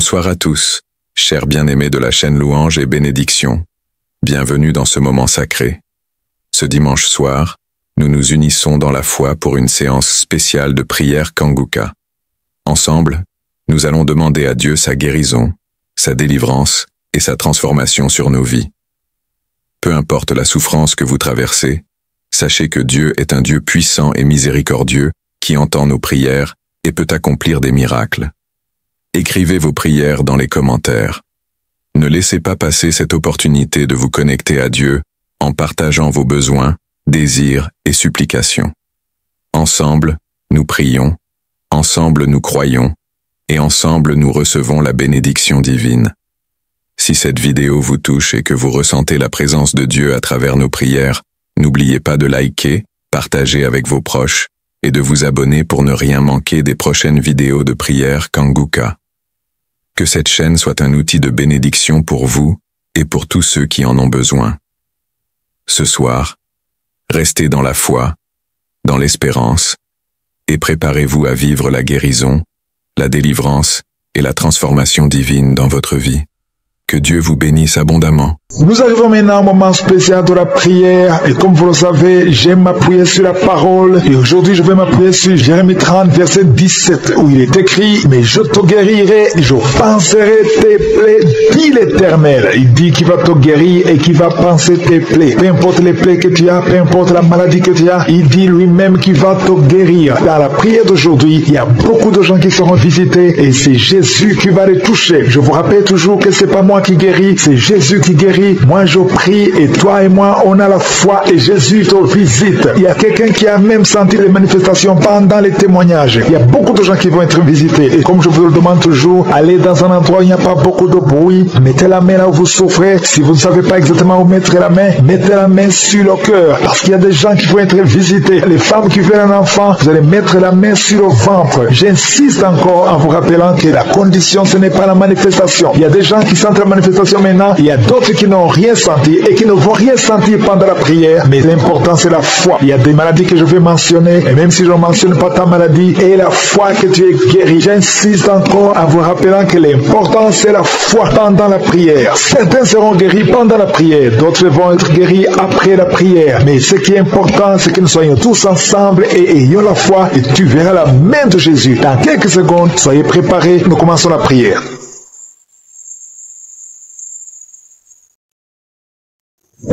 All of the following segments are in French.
Bonsoir à tous, chers bien-aimés de la chaîne Louange et Bénédiction. Bienvenue dans ce moment sacré. Ce dimanche soir, nous nous unissons dans la foi pour une séance spéciale de prière Kanguka. Ensemble, nous allons demander à Dieu sa guérison, sa délivrance et sa transformation sur nos vies. Peu importe la souffrance que vous traversez, sachez que Dieu est un Dieu puissant et miséricordieux qui entend nos prières et peut accomplir des miracles. Écrivez vos prières dans les commentaires. Ne laissez pas passer cette opportunité de vous connecter à Dieu en partageant vos besoins, désirs et supplications. Ensemble, nous prions, ensemble nous croyons, et ensemble nous recevons la bénédiction divine. Si cette vidéo vous touche et que vous ressentez la présence de Dieu à travers nos prières, n'oubliez pas de liker, partager avec vos proches, et de vous abonner pour ne rien manquer des prochaines vidéos de prière Kanguka. Que cette chaîne soit un outil de bénédiction pour vous et pour tous ceux qui en ont besoin. Ce soir, restez dans la foi, dans l'espérance, et préparez-vous à vivre la guérison, la délivrance et la transformation divine dans votre vie. Que Dieu vous bénisse abondamment. Nous arrivons maintenant au moment spécial de la prière et comme vous le savez, j'aime m'appuyer sur la parole et aujourd'hui je vais m'appuyer sur Jérémie 30 verset 17 où il est écrit « Mais je te guérirai, je panserai tes plaies, dit l'Éternel ». Il dit qu'il va te guérir et qu'il va panser tes plaies. Peu importe les plaies que tu as, peu importe la maladie que tu as, il dit lui-même qu'il va te guérir. Dans la prière d'aujourd'hui, il y a beaucoup de gens qui seront visités et c'est Jésus qui va les toucher. Je vous rappelle toujours que c'est pas moi qui guéris, c'est Jésus qui guérit. Moi je prie et toi et moi on a la foi et Jésus te visite. Il y a quelqu'un qui a même senti les manifestations pendant les témoignages. Il y a beaucoup de gens qui vont être visités et comme je vous le demande toujours, allez dans un endroit où il n'y a pas beaucoup de bruit, mettez la main là où vous souffrez. Si vous ne savez pas exactement où mettre la main, mettez la main sur le cœur parce qu'il y a des gens qui vont être visités. Les femmes qui veulent un enfant, vous allez mettre la main sur le ventre. J'insiste encore en vous rappelant que la condition ce n'est pas la manifestation. Il y a des gens qui sentent la manifestation maintenant, il y a d'autres qui n'ont rien senti et qui ne vont rien sentir pendant la prière, mais l'important c'est la foi. Il y a des maladies que je vais mentionner et même si je ne mentionne pas ta maladie et la foi que tu es guéri, j'insiste encore en vous rappelant que l'important c'est la foi pendant la prière. Certains seront guéris pendant la prière, d'autres vont être guéris après la prière, mais ce qui est important c'est que nous soyons tous ensemble et ayons la foi et tu verras la main de Jésus. Dans quelques secondes, soyez préparés, nous commençons la prière.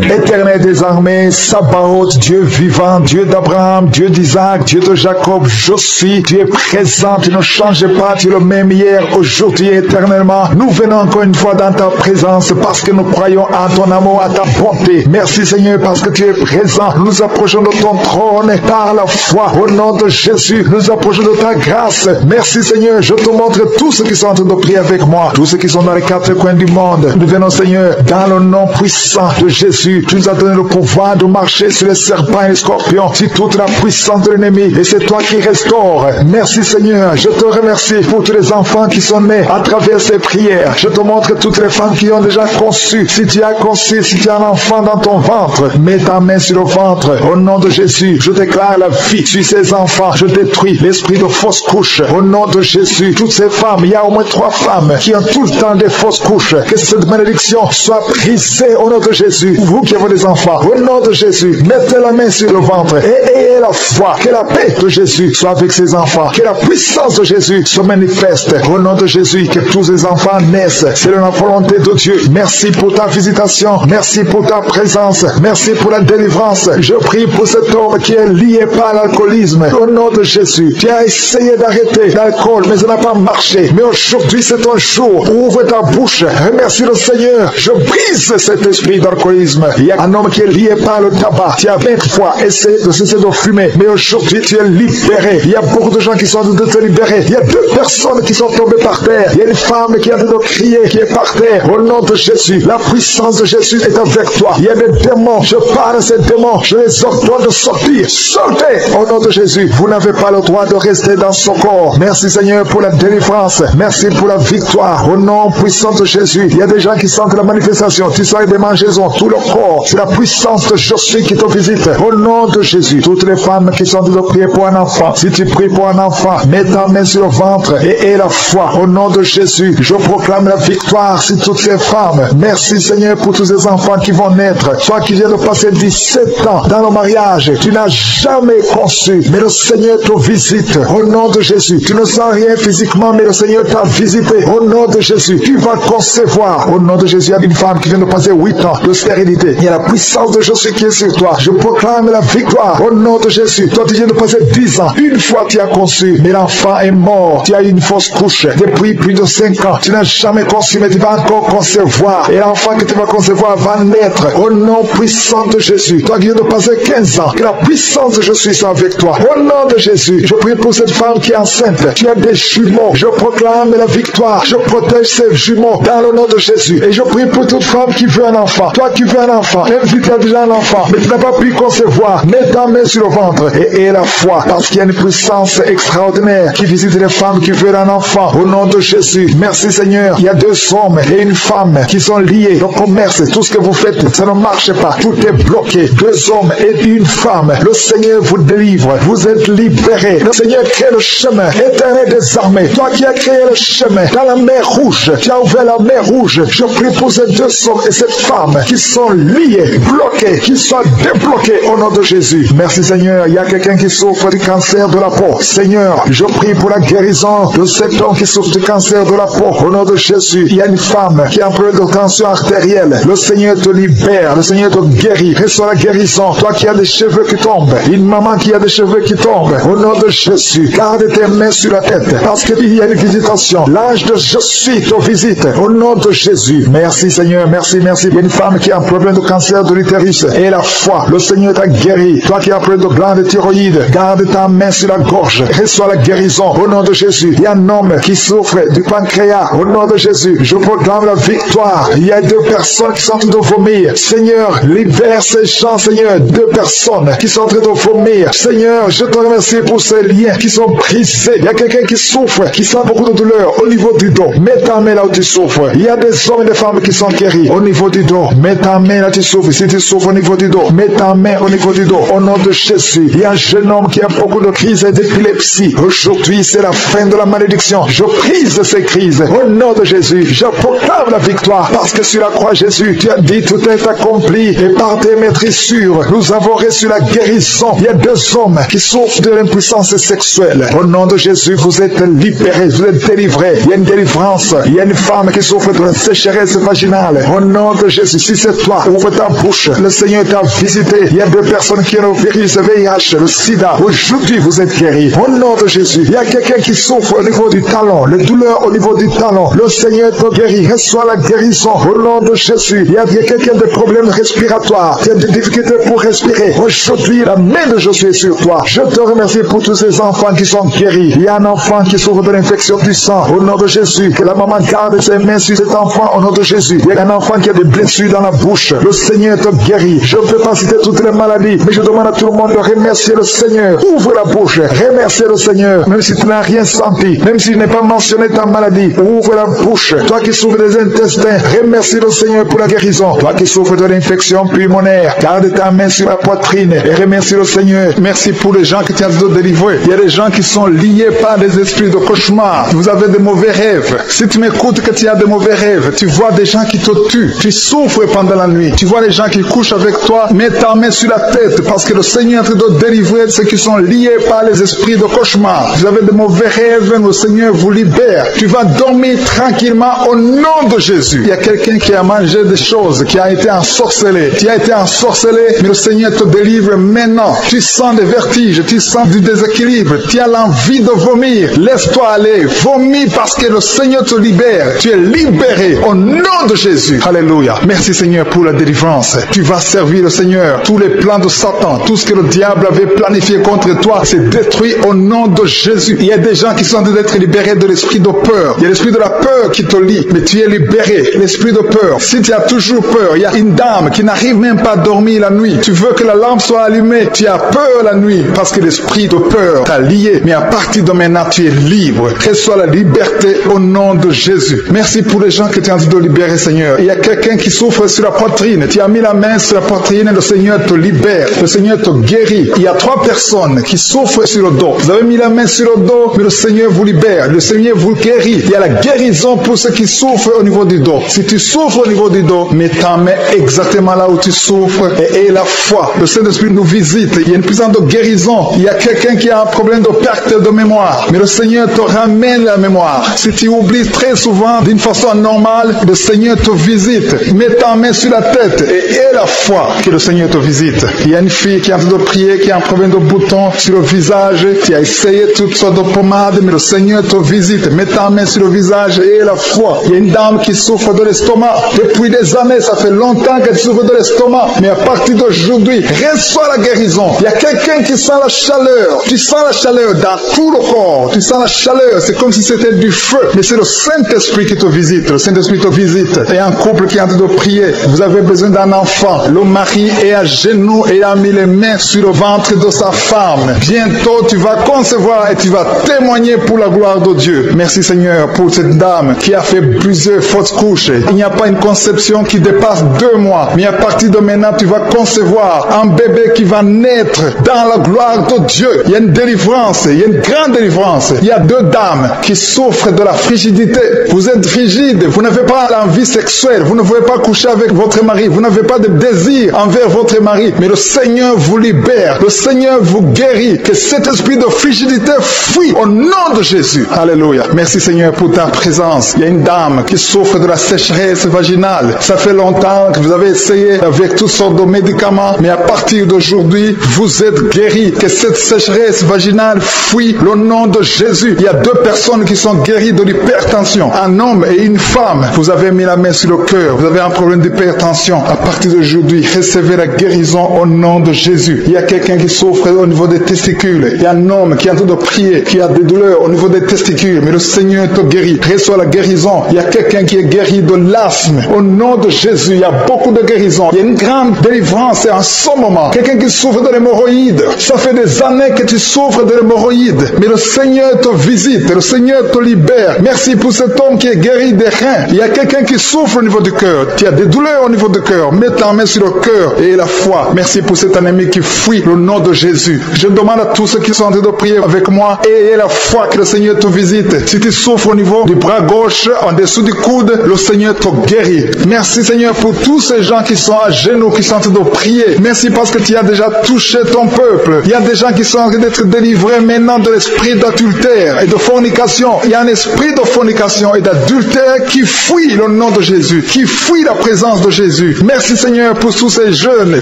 Éternel des armées, Sabaoth, Dieu vivant, Dieu d'Abraham, Dieu d'Isaac, Dieu de Jacob, je suis, tu es présent, tu ne changes pas, tu es le même hier, aujourd'hui, éternellement. Nous venons encore une fois dans ta présence parce que nous croyons à ton amour, à ta bonté. Merci Seigneur parce que tu es présent. Nous nous approchons de ton trône par la foi. Au nom de Jésus, nous nous approchons de ta grâce. Merci Seigneur, je te montre tous ceux qui sont en train de prier avec moi, tous ceux qui sont dans les quatre coins du monde. Nous venons Seigneur, dans le nom puissant de Jésus. Tu nous as donné le pouvoir de marcher sur les serpents et les scorpions, sur toute la puissance de l'ennemi. Et c'est toi qui restaures. Merci Seigneur. Je te remercie pour tous les enfants qui sont nés à travers ces prières. Je te montre toutes les femmes qui ont déjà conçu. Si tu as conçu, si tu as un enfant dans ton ventre, mets ta main sur le ventre. Au nom de Jésus, je déclare la vie sur ces enfants. Je détruis l'esprit de fausse couche. Au nom de Jésus, toutes ces femmes, il y a au moins 3 femmes qui ont tout le temps des fausses couches. Que cette malédiction soit brisée au nom de Jésus. Vous qui avez des enfants, au nom de Jésus, mettez la main sur le ventre et ayez la foi. Que la paix de Jésus soit avec ses enfants. Que la puissance de Jésus se manifeste. Au nom de Jésus, que tous les enfants naissent. C'est la volonté de Dieu. Merci pour ta visitation. Merci pour ta présence. Merci pour la délivrance. Je prie pour cet homme qui est lié par l'alcoolisme. Au nom de Jésus, tu as essayé d'arrêter l'alcool, mais ça n'a pas marché. Mais aujourd'hui, c'est ton jour. Ouvre ta bouche. Remercie le Seigneur. Je brise cet esprit d'alcoolisme. Il y a un homme qui est lié par le tabac. Tu as 20 fois essayé de cesser de fumer, mais aujourd'hui tu es libéré. Il y a beaucoup de gens qui sont en train de te libérer. Il y a 2 personnes qui sont tombées par terre. Il y a une femme qui est en train de crier, qui est par terre. Au nom de Jésus, la puissance de Jésus est avec toi. Il y a des démons. Je parle à ces démons. Je les ordonne de sortir. Sortez au nom de Jésus. Vous n'avez pas le droit de rester dans ce corps. Merci Seigneur pour la délivrance. Merci pour la victoire. Au nom puissant de Jésus, il y a des gens qui sentent la manifestation. Tu sors des mangeaisons. Tout le corps. C'est la puissance de je suis qui te visite. Au nom de Jésus, toutes les femmes qui sont de prier pour un enfant, si tu pries pour un enfant, mets ta main sur le ventre et aie la foi. Au nom de Jésus, je proclame la victoire sur toutes ces femmes. Merci Seigneur pour tous ces enfants qui vont naître. Toi qui viens de passer 17 ans dans le mariage, tu n'as jamais conçu, mais le Seigneur te visite. Au nom de Jésus, tu ne sens rien physiquement, mais le Seigneur t'a visité. Au nom de Jésus, tu vas concevoir. Au nom de Jésus, il y a une femme qui vient de passer 8 ans de stérilité. Il y a la puissance de Jésus qui est sur toi. Je proclame la victoire. Au nom de Jésus, toi tu viens de passer 10 ans. Une fois tu as conçu, mais l'enfant est mort. Tu as eu une fausse couche. Depuis plus de 5 ans, tu n'as jamais conçu, mais tu vas encore concevoir. Et l'enfant que tu vas concevoir va naître. Au nom puissant de Jésus, toi qui viens de passer 15 ans, que la puissance de Jésus soit avec toi. Au nom de Jésus, je prie pour cette femme qui est enceinte. Tu as des jumeaux. Je proclame la victoire. Je protège ces jumeaux dans le nom de Jésus. Et je prie pour toute femme qui veut un enfant. Toi qui veux un enfant, même si tu as déjà un enfant, mais tu n'as pas pu concevoir, mets ta main sur le ventre et aie la foi. Parce qu'il y a une puissance extraordinaire qui visite les femmes qui veulent un enfant. Au nom de Jésus, merci Seigneur. Il y a 2 hommes et une femme qui sont liés. Le commerce, tout ce que vous faites, ça ne marche pas. Tout est bloqué. 2 hommes et une femme. Le Seigneur vous délivre. Vous êtes libérés. Le Seigneur crée le chemin. Éternel des armées. Toi qui as créé le chemin dans la mer rouge, tu as ouvert la mer rouge. Je prie pour ces 2 hommes et cette femme qui sont liés, bloqués, qui soient débloqués au nom de Jésus. Merci Seigneur. Il y a quelqu'un qui souffre du cancer de la peau. Seigneur, je prie pour la guérison de cet homme qui souffre du cancer de la peau. Au nom de Jésus, il y a une femme qui a un problème de tension artérielle. Le Seigneur te libère. Le Seigneur te guérit. Reçois la guérison. Toi qui as des cheveux qui tombent. Une maman qui a des cheveux qui tombent. Au nom de Jésus, garde tes mains sur la tête. Parce qu'il y a une visitation. L'ange de je suis te visite. Au nom de Jésus. Merci Seigneur. Merci, merci. Il y a une femme qui a un problème de cancer de l'utérus. Et la foi. Le Seigneur t'a guéri. Toi qui as un problème de glande thyroïde. Garde ta main sur la gorge. Reçois la guérison. Au nom de Jésus. Il y a un homme qui souffre du pancréas. Au nom de Jésus. Je proclame la victoire. Il y a 2 personnes qui sont en train de vomir. Seigneur, libère ces gens, Seigneur. 2 personnes qui sont en train de vomir. Seigneur, je te remercie pour ces liens qui sont brisés. Il y a quelqu'un qui souffre, qui sent beaucoup de douleur au niveau du dos. Mets ta main là où tu souffres. Il y a des hommes et des femmes qui sont guéris au niveau du dos. Mets ta main là où tu souffres. Si tu souffres au niveau du dos, mets ta main au niveau du dos. Au nom de Jésus, il y a un jeune homme qui a beaucoup de crises d'épilepsie. Aujourd'hui, c'est la fin de la malédiction. Je brise ces crises. Au nom de Jésus, je proclame la victoire. Parce que sur la croix, Jésus, tu as dit tout est accompli. Et par tes maîtrissures, nous avons reçu la guérison. Il y a 2 hommes qui souffrent de l'impuissance sexuelle. Au nom de Jésus, vous êtes libérés, vous êtes délivrés. Il y a une délivrance. Il y a une femme qui souffre de la sécheresse vaginale. Au nom de Jésus, si c'est toi, ouvre ta bouche. Le Seigneur t'a visité. Il y a 2 personnes qui ont le virus VIH, le sida. Aujourd'hui, vous êtes guéris. Au nom de Jésus, il y a quelqu'un qui souffre au niveau du talon, les douleurs au niveau du talon. Le Seigneur te guérit. Reçois la guérison. Au nom de Jésus, il y a quelqu'un qui a des problèmes respiratoires, qui a des difficultés pour respirer. Aujourd'hui, la main de Jésus est sur toi. Je te remercie pour tous ces enfants qui sont guéris. Il y a un enfant qui souffre de l'infection du sang. Au nom de Jésus, que la maman garde ses mains sur cet enfant. Au nom de Jésus, il y a un enfant qui a des blessures dans la bouche. Le Seigneur te guérit. Je ne peux pas citer toutes les maladies, mais je demande à tout le monde de remercier le Seigneur. Ouvre la bouche. Remercier le Seigneur. Même si tu n'as rien senti, même si je n'ai pas mentionné ta maladie, ouvre la bouche. Toi qui souffres des intestins, remercie le Seigneur pour la guérison. Toi qui souffres de l'infection pulmonaire, garde ta main sur la poitrine et remercie le Seigneur. Merci pour les gens qui tiennent de délivrer. Il y a des gens qui sont liés par des esprits de cauchemar. Vous avez des mauvais rêves. Si tu m'écoutes que tu as des mauvais rêves, tu vois des gens qui te tuent. Tu souffres pendant la nuit. Tu vois les gens qui couchent avec toi. Mets ta main sur la tête parce que le Seigneur est en train de délivrer ceux qui sont liés par les esprits de cauchemar. Vous avez des mauvais rêves, le Seigneur vous libère. Tu vas dormir tranquillement au nom de Jésus. Il y a quelqu'un qui a mangé des choses, qui a été ensorcelé. Tu as été ensorcelé, mais le Seigneur te délivre maintenant. Tu sens des vertiges, tu sens du déséquilibre, tu as l'envie de vomir. Laisse-toi aller, vomis parce que le Seigneur te libère. Tu es libéré au nom de Jésus. Alléluia. Merci Seigneur pour la délivrance. Tu vas servir le Seigneur. Tous les plans de Satan, tout ce que le diable avait planifié contre toi, c'est détruit au nom de Jésus. Il y a des gens qui sont en train d'être libérés de l'esprit de peur. Il y a l'esprit de la peur qui te lie, mais tu es libéré. L'esprit de peur. Si tu as toujours peur, il y a une dame qui n'arrive même pas à dormir la nuit. Tu veux que la lampe soit allumée. Tu as peur la nuit parce que l'esprit de peur t'a lié. Mais à partir de maintenant, tu es libre. Reçois la liberté au nom de Jésus. Merci pour les gens que tu es en train de libérer, Seigneur. Il y a quelqu'un qui souffre sur la porte poitrine. Tu as mis la main sur la poitrine, le Seigneur te libère. Le Seigneur te guérit. Il y a 3 personnes qui souffrent sur le dos. Vous avez mis la main sur le dos, mais le Seigneur vous libère. Le Seigneur vous guérit. Il y a la guérison pour ceux qui souffrent au niveau du dos. Si tu souffres au niveau du dos, mets ta main exactement là où tu souffres et aie la foi. Le Saint-Esprit nous visite. Il y a une puissance de guérison. Il y a quelqu'un qui a un problème de perte de mémoire, mais le Seigneur te ramène la mémoire. Si tu oublies très souvent d'une façon normale, le Seigneur te visite. Mets ta main sur la tête et aie la foi que le Seigneur te visite. Il y a une fille qui est en train de prier, qui a un problème de bouton sur le visage. Tu as essayé toutes sortes de pommades, mais le Seigneur te visite. Mets ta main sur le visage et aie la foi. Il y a une dame qui souffre de l'estomac. Depuis des années, ça fait longtemps qu'elle souffre de l'estomac, mais à partir d'aujourd'hui, reçois la guérison. Il y a quelqu'un qui sent la chaleur. Tu sens la chaleur dans tout le corps. Tu sens la chaleur. C'est comme si c'était du feu. Mais c'est le Saint-Esprit qui te visite. Le Saint-Esprit te visite. Et un couple qui est en train de prier. Vous avez besoin d'un enfant. Le mari est à genoux et a mis les mains sur le ventre de sa femme. Bientôt, tu vas concevoir et tu vas témoigner pour la gloire de Dieu. Merci Seigneur pour cette dame qui a fait plusieurs fausses couches. Il n'y a pas une conception qui dépasse 2 mois. Mais à partir de maintenant, tu vas concevoir un bébé qui va naître dans la gloire de Dieu. Il y a une délivrance. Il y a une grande délivrance. Il y a 2 dames qui souffrent de la frigidité. Vous êtes frigide. Vous n'avez pas l'envie sexuelle. Vous ne pouvez pas coucher avec votre mari. Vous n'avez pas de désir envers votre mari. Mais le Seigneur vous libère. Le Seigneur vous guérit. Que cet esprit de frigidité fuit au nom de Jésus. Alléluia. Merci Seigneur pour ta présence. Il y a une dame qui souffre de la sécheresse vaginale. Ça fait longtemps que vous avez essayé avec toutes sortes de médicaments. Mais à partir d'aujourd'hui, vous êtes guéris. Que cette sécheresse vaginale fuit le nom de Jésus. Il y a 2 personnes qui sont guéries de l'hypertension. Un homme et une femme. Vous avez mis la main sur le cœur. Vous avez un problème d'hypertension. À partir d'aujourd'hui, recevez la guérison au nom de Jésus. Il y a quelqu'un qui souffre au niveau des testicules. Il y a un homme qui est en train de prier, qui a des douleurs au niveau des testicules. Mais le Seigneur te guérit. Reçois la guérison. Il y a quelqu'un qui est guéri de l'asthme. Au nom de Jésus, il y a beaucoup de guérisons. Il y a une grande délivrance en ce moment. Quelqu'un qui souffre de l'hémorroïde. Ça fait des années que tu souffres de l'hémorroïde. Mais le Seigneur te visite. Le Seigneur te libère. Merci pour cet homme qui est guéri des reins. Il y a quelqu'un qui souffre au niveau du cœur. Tu as des douleurs au niveau du cœur. Mets ta main sur le cœur et la foi. Merci pour cet ennemi qui fuit le nom de Jésus. Je demande à tous ceux qui sont en train de prier avec moi, ayez la foi que le Seigneur te visite. Si tu souffres au niveau du bras gauche, en dessous du coude, le Seigneur te guérit. Merci Seigneur pour tous ces gens qui sont à genoux, qui sont en train de prier. Merci parce que tu as déjà touché ton peuple. Il y a des gens qui sont en train d'être délivrés maintenant de l'esprit d'adultère et de fornication. Il y a un esprit de fornication et d'adultère qui fuit le nom de Jésus, qui fuit la présence de Jésus. Merci Seigneur pour tous ces jeunes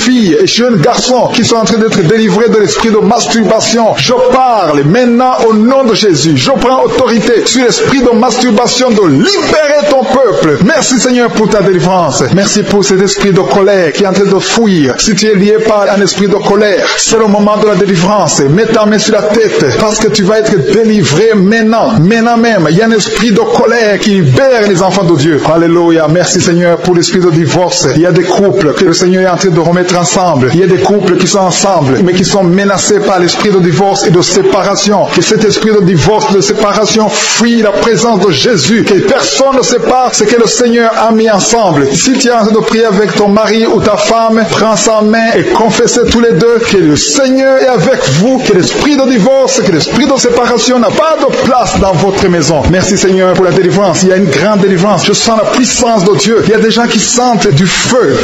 filles et jeunes garçons qui sont en train d'être délivrés de l'esprit de masturbation. Je parle maintenant au nom de Jésus. Je prends autorité sur l'esprit de masturbation de libérer ton peuple. Merci Seigneur pour ta délivrance. Merci pour cet esprit de colère qui est en train de fuir. Si tu es lié par un esprit de colère, c'est le moment de la délivrance. Mets ta main sur la tête parce que tu vas être délivré maintenant. Maintenant même, il y a un esprit de colère qui libère les enfants de Dieu. Alléluia. Merci Seigneur pour l'esprit de divorce. Il y a des couples que le Seigneur est en train de remettre ensemble. Il y a des couples qui sont ensemble mais qui sont menacés par l'esprit de divorce et de séparation. Que cet esprit de divorce, de séparation fuit la présence de Jésus. Que personne ne sépare ce que le Seigneur a mis ensemble. Si tu es en train de prier avec ton mari ou ta femme, prends sa main et confessez tous les deux que le Seigneur est avec vous, que l'esprit de divorce, que l'esprit de séparation n'a pas de place dans votre maison. Merci Seigneur pour la délivrance. Il y a une grande délivrance. Je sens la puissance de Dieu. Il y a des gens qui sentent du feu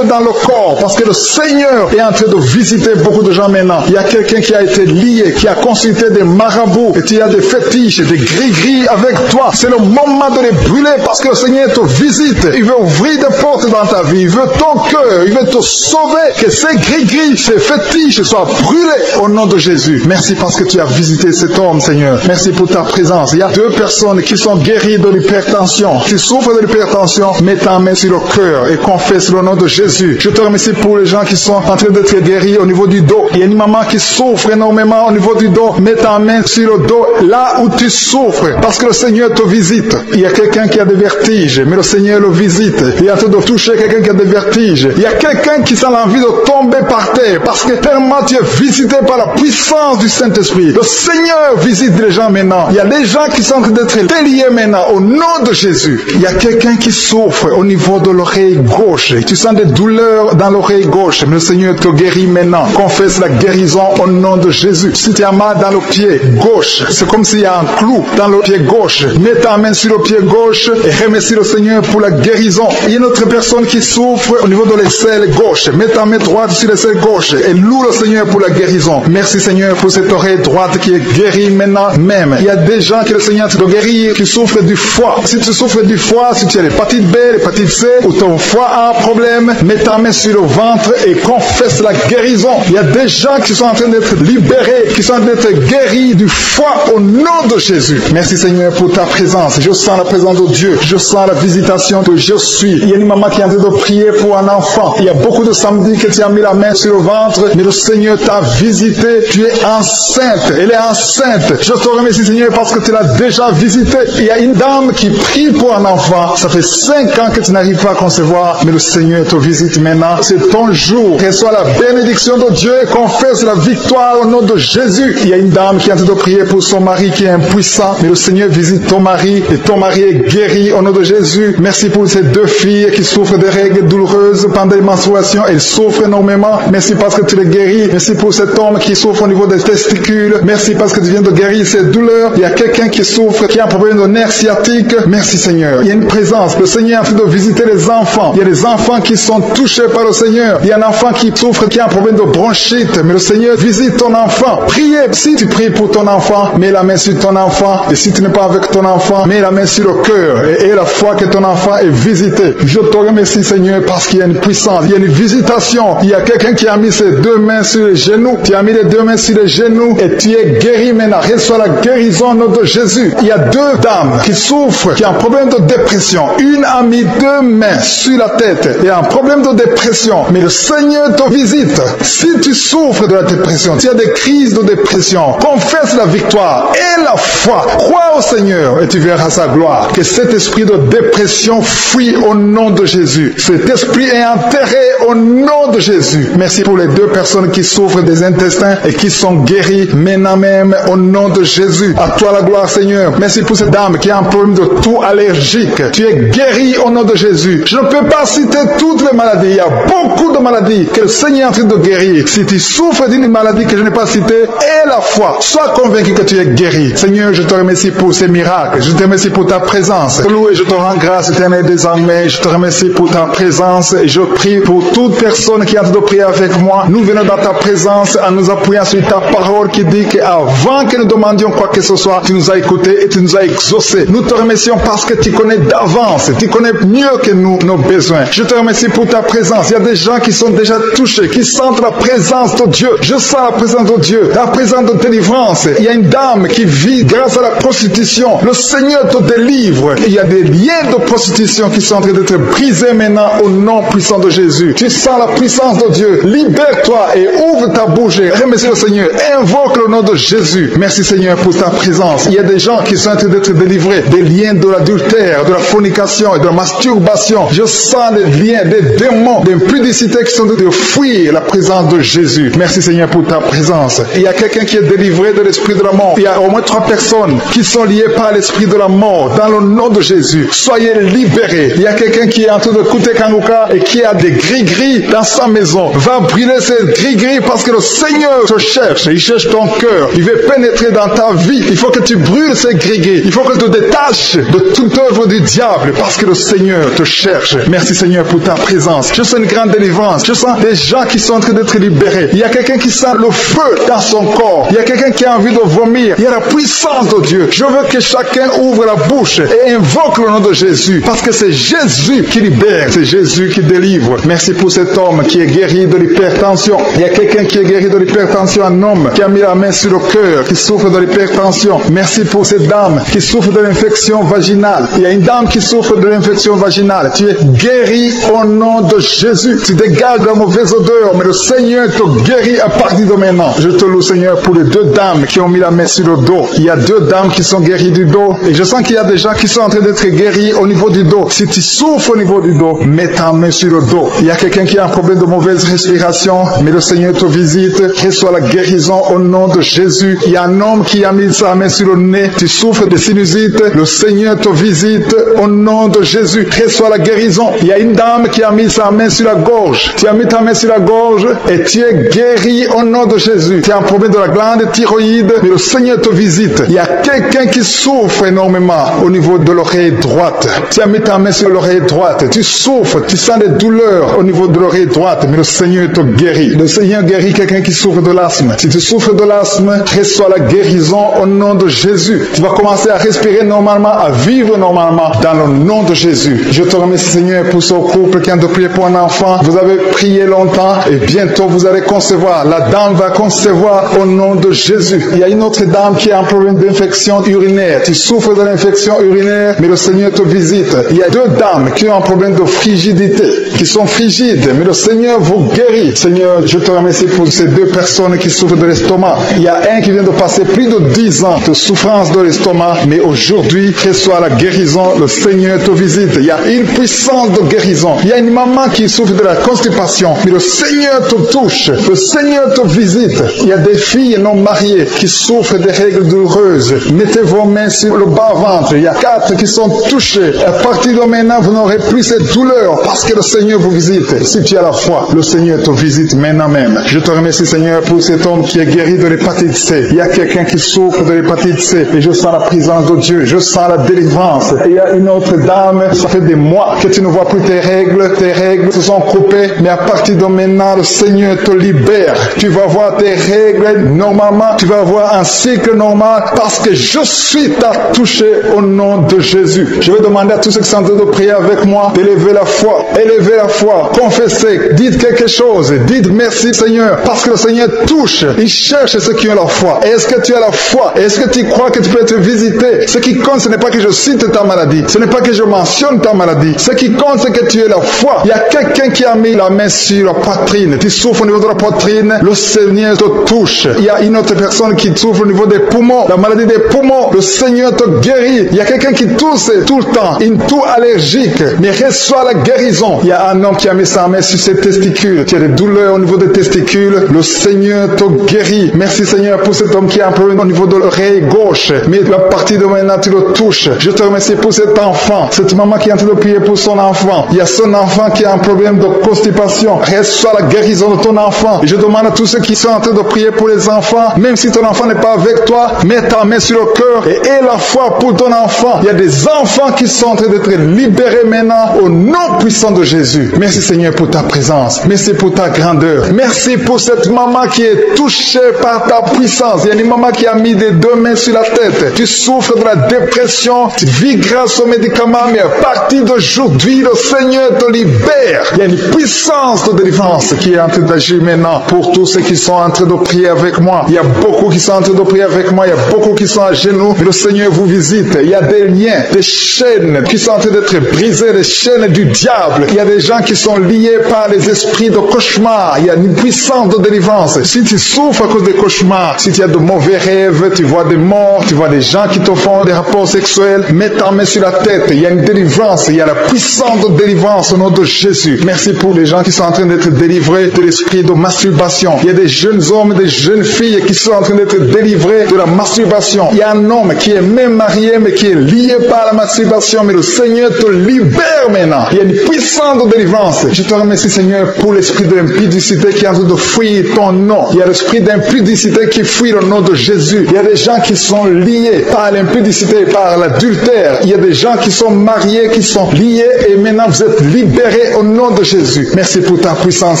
dans le corps parce que le Seigneur est en train de visiter beaucoup de gens maintenant. Il y a quelqu'un qui a été lié, qui a consulté des marabouts et tu as des fétiches, des gris-gris avec toi. C'est le moment de les brûler parce que le Seigneur te visite. Il veut ouvrir des portes dans ta vie. Il veut ton cœur. Il veut te sauver. Que ces gris-gris, ces fétiches soient brûlés au nom de Jésus. Merci parce que tu as visité cet homme, Seigneur. Merci pour ta présence. Il y a 2 personnes qui sont guéries de l'hypertension. Tu souffres de l'hypertension, mets ta main sur le cœur et confesse le nom de Jésus. Je te remercie pour les gens qui sont en train d'être guéris au niveau du dos. Il y a une maman qui souffre énormément au niveau du dos. Mets ta main sur le dos là où tu souffres parce que le Seigneur te visite. Il y a quelqu'un qui a des vertiges, mais le le Seigneur le visite. Il est en train de toucher quelqu'un qui a des vertiges. Il y a quelqu'un qui sent l'envie de tomber par terre parce que tellement tu es visité par la puissance du Saint-Esprit. Le Seigneur visite les gens maintenant. Il y a des gens qui sont en train d'être déliés maintenant au nom de Jésus. Il y a quelqu'un qui souffre au niveau de l'oreille gauche. Tu sens des douleurs dans l'oreille gauche. Mais le Seigneur te guérit maintenant. Confesse la guérison au nom de Jésus. Si tu as mal dans le pied gauche, c'est comme s'il y a un clou dans le pied gauche. Mets ta main sur le pied gauche et remercie le Seigneur pour la guérison. Il y a une autre personne qui souffre au niveau de l'aisselle gauche. Mets ta main droite sur l'aisselle gauche et loue le Seigneur pour la guérison. Merci Seigneur pour cette oreille droite qui est guérie maintenant même. Il y a des gens que le Seigneur te guérit qui souffrent du foie. Si tu souffres du foie, si tu as l'hépatite B, l'hépatite C ou ton foie a un problème, mets ta main sur le ventre et confesse la guérison. Il y a des gens qui sont en train d'être libérés, qui sont en train d'être guéris du foie au nom de Jésus. Merci Seigneur pour ta présence. Je sens la présence de Dieu. Je sens la visitation que je suis. Il y a une maman qui est en train de prier pour un enfant. Il y a beaucoup de samedis que tu as mis la main sur le ventre, mais le Seigneur t'a visité. Tu es enceinte. Elle est enceinte. Je te remercie Seigneur parce que tu l'as déjà visité. Il y a une dame qui prie pour un enfant. Ça fait 5 ans que tu n'arrives pas à concevoir, mais le Seigneur te visite maintenant. C'est ton jour. Reçois la bénédiction de Dieu et confesse la victoire au nom de Jésus. Il y a une dame qui est en train de prier pour son mari qui est impuissant, mais le Seigneur visite ton mari et ton mari est guéri au nom de Jésus. Merci pour ces 2 filles qui souffrent de règles douloureuses pendant les menstruations. Elles souffrent énormément. Merci parce que tu les guéris. Merci pour cet homme qui souffre au niveau des testicules. Merci parce que tu viens de guérir ces douleurs. Il y a quelqu'un qui souffre, qui a un problème de nerf sciatique. Merci Seigneur. Il y a une présence. Le Seigneur est en train de visiter les enfants. Il y a des enfants qui sont touchés par le Seigneur. Il y a un enfant qui souffre, qui a un problème de bronchite. Mais le Seigneur visite ton enfant. Priez. Si tu pries pour ton enfant, mets la main sur ton enfant. Et si tu n'es pas avec ton enfant, mets la main sur le cœur. Et aie la foi que ton enfant est visité. Je te remercie Seigneur parce qu'il y a une puissance. Il y a une visitation. Il y a quelqu'un qui a mis ses 2 mains sur les genoux. Tu as mis les 2 mains sur les genoux et tu es guéri maintenant. Reçois la guérison au nom de Jésus. Il y a 2 dames qui souffrent, qui ont un problème de dépression. Une a mis 2 mains sur la tête et a un problème de dépression. Mais le Seigneur te visite. Si tu souffres de la dépression, tu as des crises de dépression, confesse la victoire et la foi. Crois au Seigneur et tu verras sa gloire. Que cet esprit de dépression fuit au nom de Jésus. Cet esprit est enterré au nom de Jésus. Merci pour les 2 personnes qui souffrent des intestins et qui sont guéries maintenant même au nom de Jésus. À toi la gloire Seigneur. Merci pour cette dame qui a un problème de toux allergique. Tu es guéri au nom de Jésus. Je ne peux pas citer toutes les maladies. Il y a beaucoup de maladies que le Seigneur est en train de guérir. Si tu souffres d'une maladie que je n'ai pas citée, aie la foi. Sois convaincu que tu es guéri. Seigneur, je te remercie pour ces miracles. Je te remercie pour ta présence. Loué, je te rends grâce éternelle désormais. Je te remercie pour ta présence et je prie pour toute personne qui est en train de prier avec moi. Nous venons dans ta présence en nous appuyant sur ta parole qui dit qu'avant que nous demandions quoi que ce soit, tu nous as écoutés et tu nous as exaucés. Nous te remercions parce que tu connais d'avance. Tu connais mieux que nous nos besoins. Je te remercie pour ta présence. Il y a des gens qui sont déjà touchés, qui sentent la présence de Dieu. Je sens la présence de Dieu, la présence de délivrance. Il y a une dame qui vit grâce à la prostitution. Le Seigneur te délivre. Il y a des liens de prostitution qui sont en train d'être brisés maintenant au nom puissant de Jésus. Tu sens la puissance de Dieu. Libère-toi et ouvre ta bouche. Remercie le Seigneur. Invoque le nom de Jésus. Merci Seigneur pour ta présence. Il y a des gens qui sont en train d'être délivrés des liens de l'adultère, de la fornication et de la masturbation. Je sens des liens, des démons, des impudicité qui sont en train de fuir la présence de Jésus. Merci Seigneur pour ta présence. Il y a quelqu'un qui est délivré de l'esprit de la mort. Il y a au moins 3 personnes qui sont liées par l'esprit de la mort. Dans le nom de Jésus, soyez libérés. Il y a quelqu'un qui est en train de écouter Kanguka et qui a des gris-gris dans sa maison. Va brûler ces gris-gris parce que le Seigneur te cherche. Il cherche ton cœur. Il veut pénétrer dans ta vie. Il faut que tu brûles ces gris-gris. Il faut que tu te détaches de toute œuvre du diable parce que le Seigneur te cherche. Merci Seigneur pour ta présence. Je sens une grande délivrance. Je sens des gens qui sont en train d'être libérés. Il y a quelqu'un qui sent le feu dans son corps. Il y a quelqu'un qui a envie de vomir. Il y a la puissance de Dieu. Je veux que chacun ouvre la bouche et invoque le nom de Jésus parce que c'est Jésus qui libère. C'est Jésus qui délivre. Merci pour cet homme qui est guéri de l'hypertension. Il y a quelqu'un qui est guéri de l'hypertension, un homme qui a mis la main sur le cœur, qui souffre de l'hypertension. Merci pour cette dame qui souffre de l'infection vaginale. Il y a une dame qui souffre de l'infection vaginale. Tu es guéri au nom de Jésus. Tu dégages la mauvaise odeur, mais le Seigneur te guérit à partir de maintenant. Je te loue Seigneur pour les 2 dames qui ont mis la main sur le dos. Il y a 2 dames qui sont guéries du dos et je sens qu'il y a des gens qui sont en train d'être guéris au niveau du dos. Si tu souffres au niveau du dos, mets ta main sur le dos. Il y a quelqu'un qui a un problème de mauvaise respiration, mais le Seigneur te visite. Reçois la guérison au nom de Jésus. Il y a un homme qui a mis sa main sur le nez. Tu souffres de sinusite. Le Seigneur te visite au nom de Jésus. Reçois la guérison. Il y a une dame qui a mis sa main sur la gorge. Tu as mis ta main sur la gorge et tu es guéri au nom de Jésus. Tu as un problème de la glande thyroïde, mais le Seigneur te visite. Il y a quelqu'un qui souffre énormément au niveau de l'oreille droite. Tu as mis ta main sur l'oreille droite. Tu souffres, tu sens des douleurs au niveau de l'oreille droite, mais le Seigneur te guérit. Le Seigneur guérit quelqu'un qui souffre de l'asthme. Si tu souffres de l'asthme, reçois la guérison au nom de Jésus. Tu vas commencer à respirer normalement, à vivre normalement dans le nom de Jésus. Je te remercie, Seigneur, pour ce couple qui a de prier pour un enfant. Vous avez prié longtemps et bientôt vous allez concevoir. La dame va concevoir au nom de Jésus. Il y a une autre dame qui a un problème d'infection urinaire. Tu souffres de l'infection urinaire, mais le Seigneur te visite. Il y a deux dames qui ont un problème de frigidité, qui sont frigides, mais le Seigneur vous guérit. Seigneur, je te remercie pour ces deux personnes qui souffrent de l'estomac. Il y a un qui vient de passer plus de 10 ans de souffrance de l'estomac, mais aujourd'hui, reçoit la guérison. Le Seigneur te visite. Il y a une puissance de guérison. Il y a une maman qui souffre de la constipation, mais le Seigneur te touche. Le Seigneur te visite. Il y a des filles non mariées qui souffrent des règles douloureuses. Mettez vos mains sur le bas-ventre. Il y a 4 qui sont touchés. À partir de maintenant, vous n'aurez plus cette douleur parce que le Seigneur vous visite. Si tu as la foi, le Seigneur te visite maintenant même. Je te remercie, Seigneur, pour cet homme qui est guéri de l'hépatite C. Il y a quelqu'un qui souffre de l'hépatite C et je sens la présence de Dieu. Je sens la délivrance. Et il y a une autre dame, ça fait des mois que tu ne vois plus tes règles se sont coupées, mais à partir de maintenant, le Seigneur te libère. Tu vas voir tes règles normalement, tu vas avoir un cycle normal parce que je suis touché au nom de Jésus. Je vais demander à tous ceux qui sont en train de prier avec moi d'élever la foi, confessez, dites quelque chose, dites merci Seigneur, parce que le Seigneur touche, il cherche ceux qui ont la foi. Est-ce que tu as la foi? Est-ce que tu crois que tu peux être visité? Ce qui compte, ce n'est pas que je cite ta maladie, ce n'est pas que je mentionne ta maladie, ce qui compte, c'est que tu aies la foi. Il y a quelqu'un qui a mis la main sur la poitrine, tu souffres au niveau de la poitrine, le Seigneur te touche. Il y a une autre personne qui souffre au niveau des poumons, la maladie des poumons, le Seigneur te guérit. Il y a quelqu'un qui tousse tout le temps, une toux allergique, mais reçoit la guérison. Il y a un homme qui a mis sa main sur ses testicules, tu as des douleurs au niveau des testicules, le Seigneur te guérit. Merci Seigneur pour cet homme qui a un problème au niveau de l'oreille gauche, mais à partir de maintenant tu le touches. Je te remercie pour cet enfant, cette maman qui est en train de prier pour son enfant. Il y a son enfant qui a un problème de constipation, reçoit la guérison de ton enfant. Et je demande à tous ceux qui sont en train de prier pour les enfants, même si ton enfant n'est pas avec toi, mets ta main sur le cœur et aie la foi pour ton enfant. Il y a des enfants qui sont en train d'être libérés maintenant au nom puissant de Jésus. Merci Seigneur pour ta présence. Merci pour ta grandeur. Merci pour cette maman qui est touchée par ta puissance. Il y a une maman qui a mis des 2 mains sur la tête. Tu souffres de la dépression, tu vis grâce aux médicaments, mais à partir d'aujourd'hui, le Seigneur te libère. Il y a une puissance de délivrance qui est en train d'agir maintenant pour tous ceux qui sont en train de prier avec moi. Il y a beaucoup qui sont en train de prier avec moi. Il y a beaucoup qui sont à genoux. Le Seigneur vous visite. Il y a des liens, des chaînes qui sont en train d'être brisées, des chaînes du diable. Il y a des gens qui sont liés par les esprits de cauchemar. Il y a une puissance de délivrance. Si tu souffres à cause des cauchemars, si tu as de mauvais rêves, tu vois des morts, tu vois des gens qui te font des rapports sexuels, mets ta main sur la tête. Il y a une délivrance. Il y a la puissance de délivrance au nom de Jésus. Merci pour les gens qui sont en train d'être délivrés de l'esprit de masturbation. Il y a des jeunes hommes, des jeunes filles qui sont en train d'être délivrés de la masturbation. Il y a un homme qui est même marié, mais qui est lié par la masturbation, mais le Seigneur te libère maintenant. Il y a une puissance de délivrance. Je te remercie Seigneur pour l'esprit de l'impudicité qui est en train de fuir ton nom. Il y a l'esprit d'impudicité qui fuit le nom de Jésus. Il y a des gens qui sont liés par l'impudicité, par l'adultère. Il y a des gens qui sont mariés, qui sont liés et maintenant vous êtes libérés au nom de Jésus. Merci pour ta puissance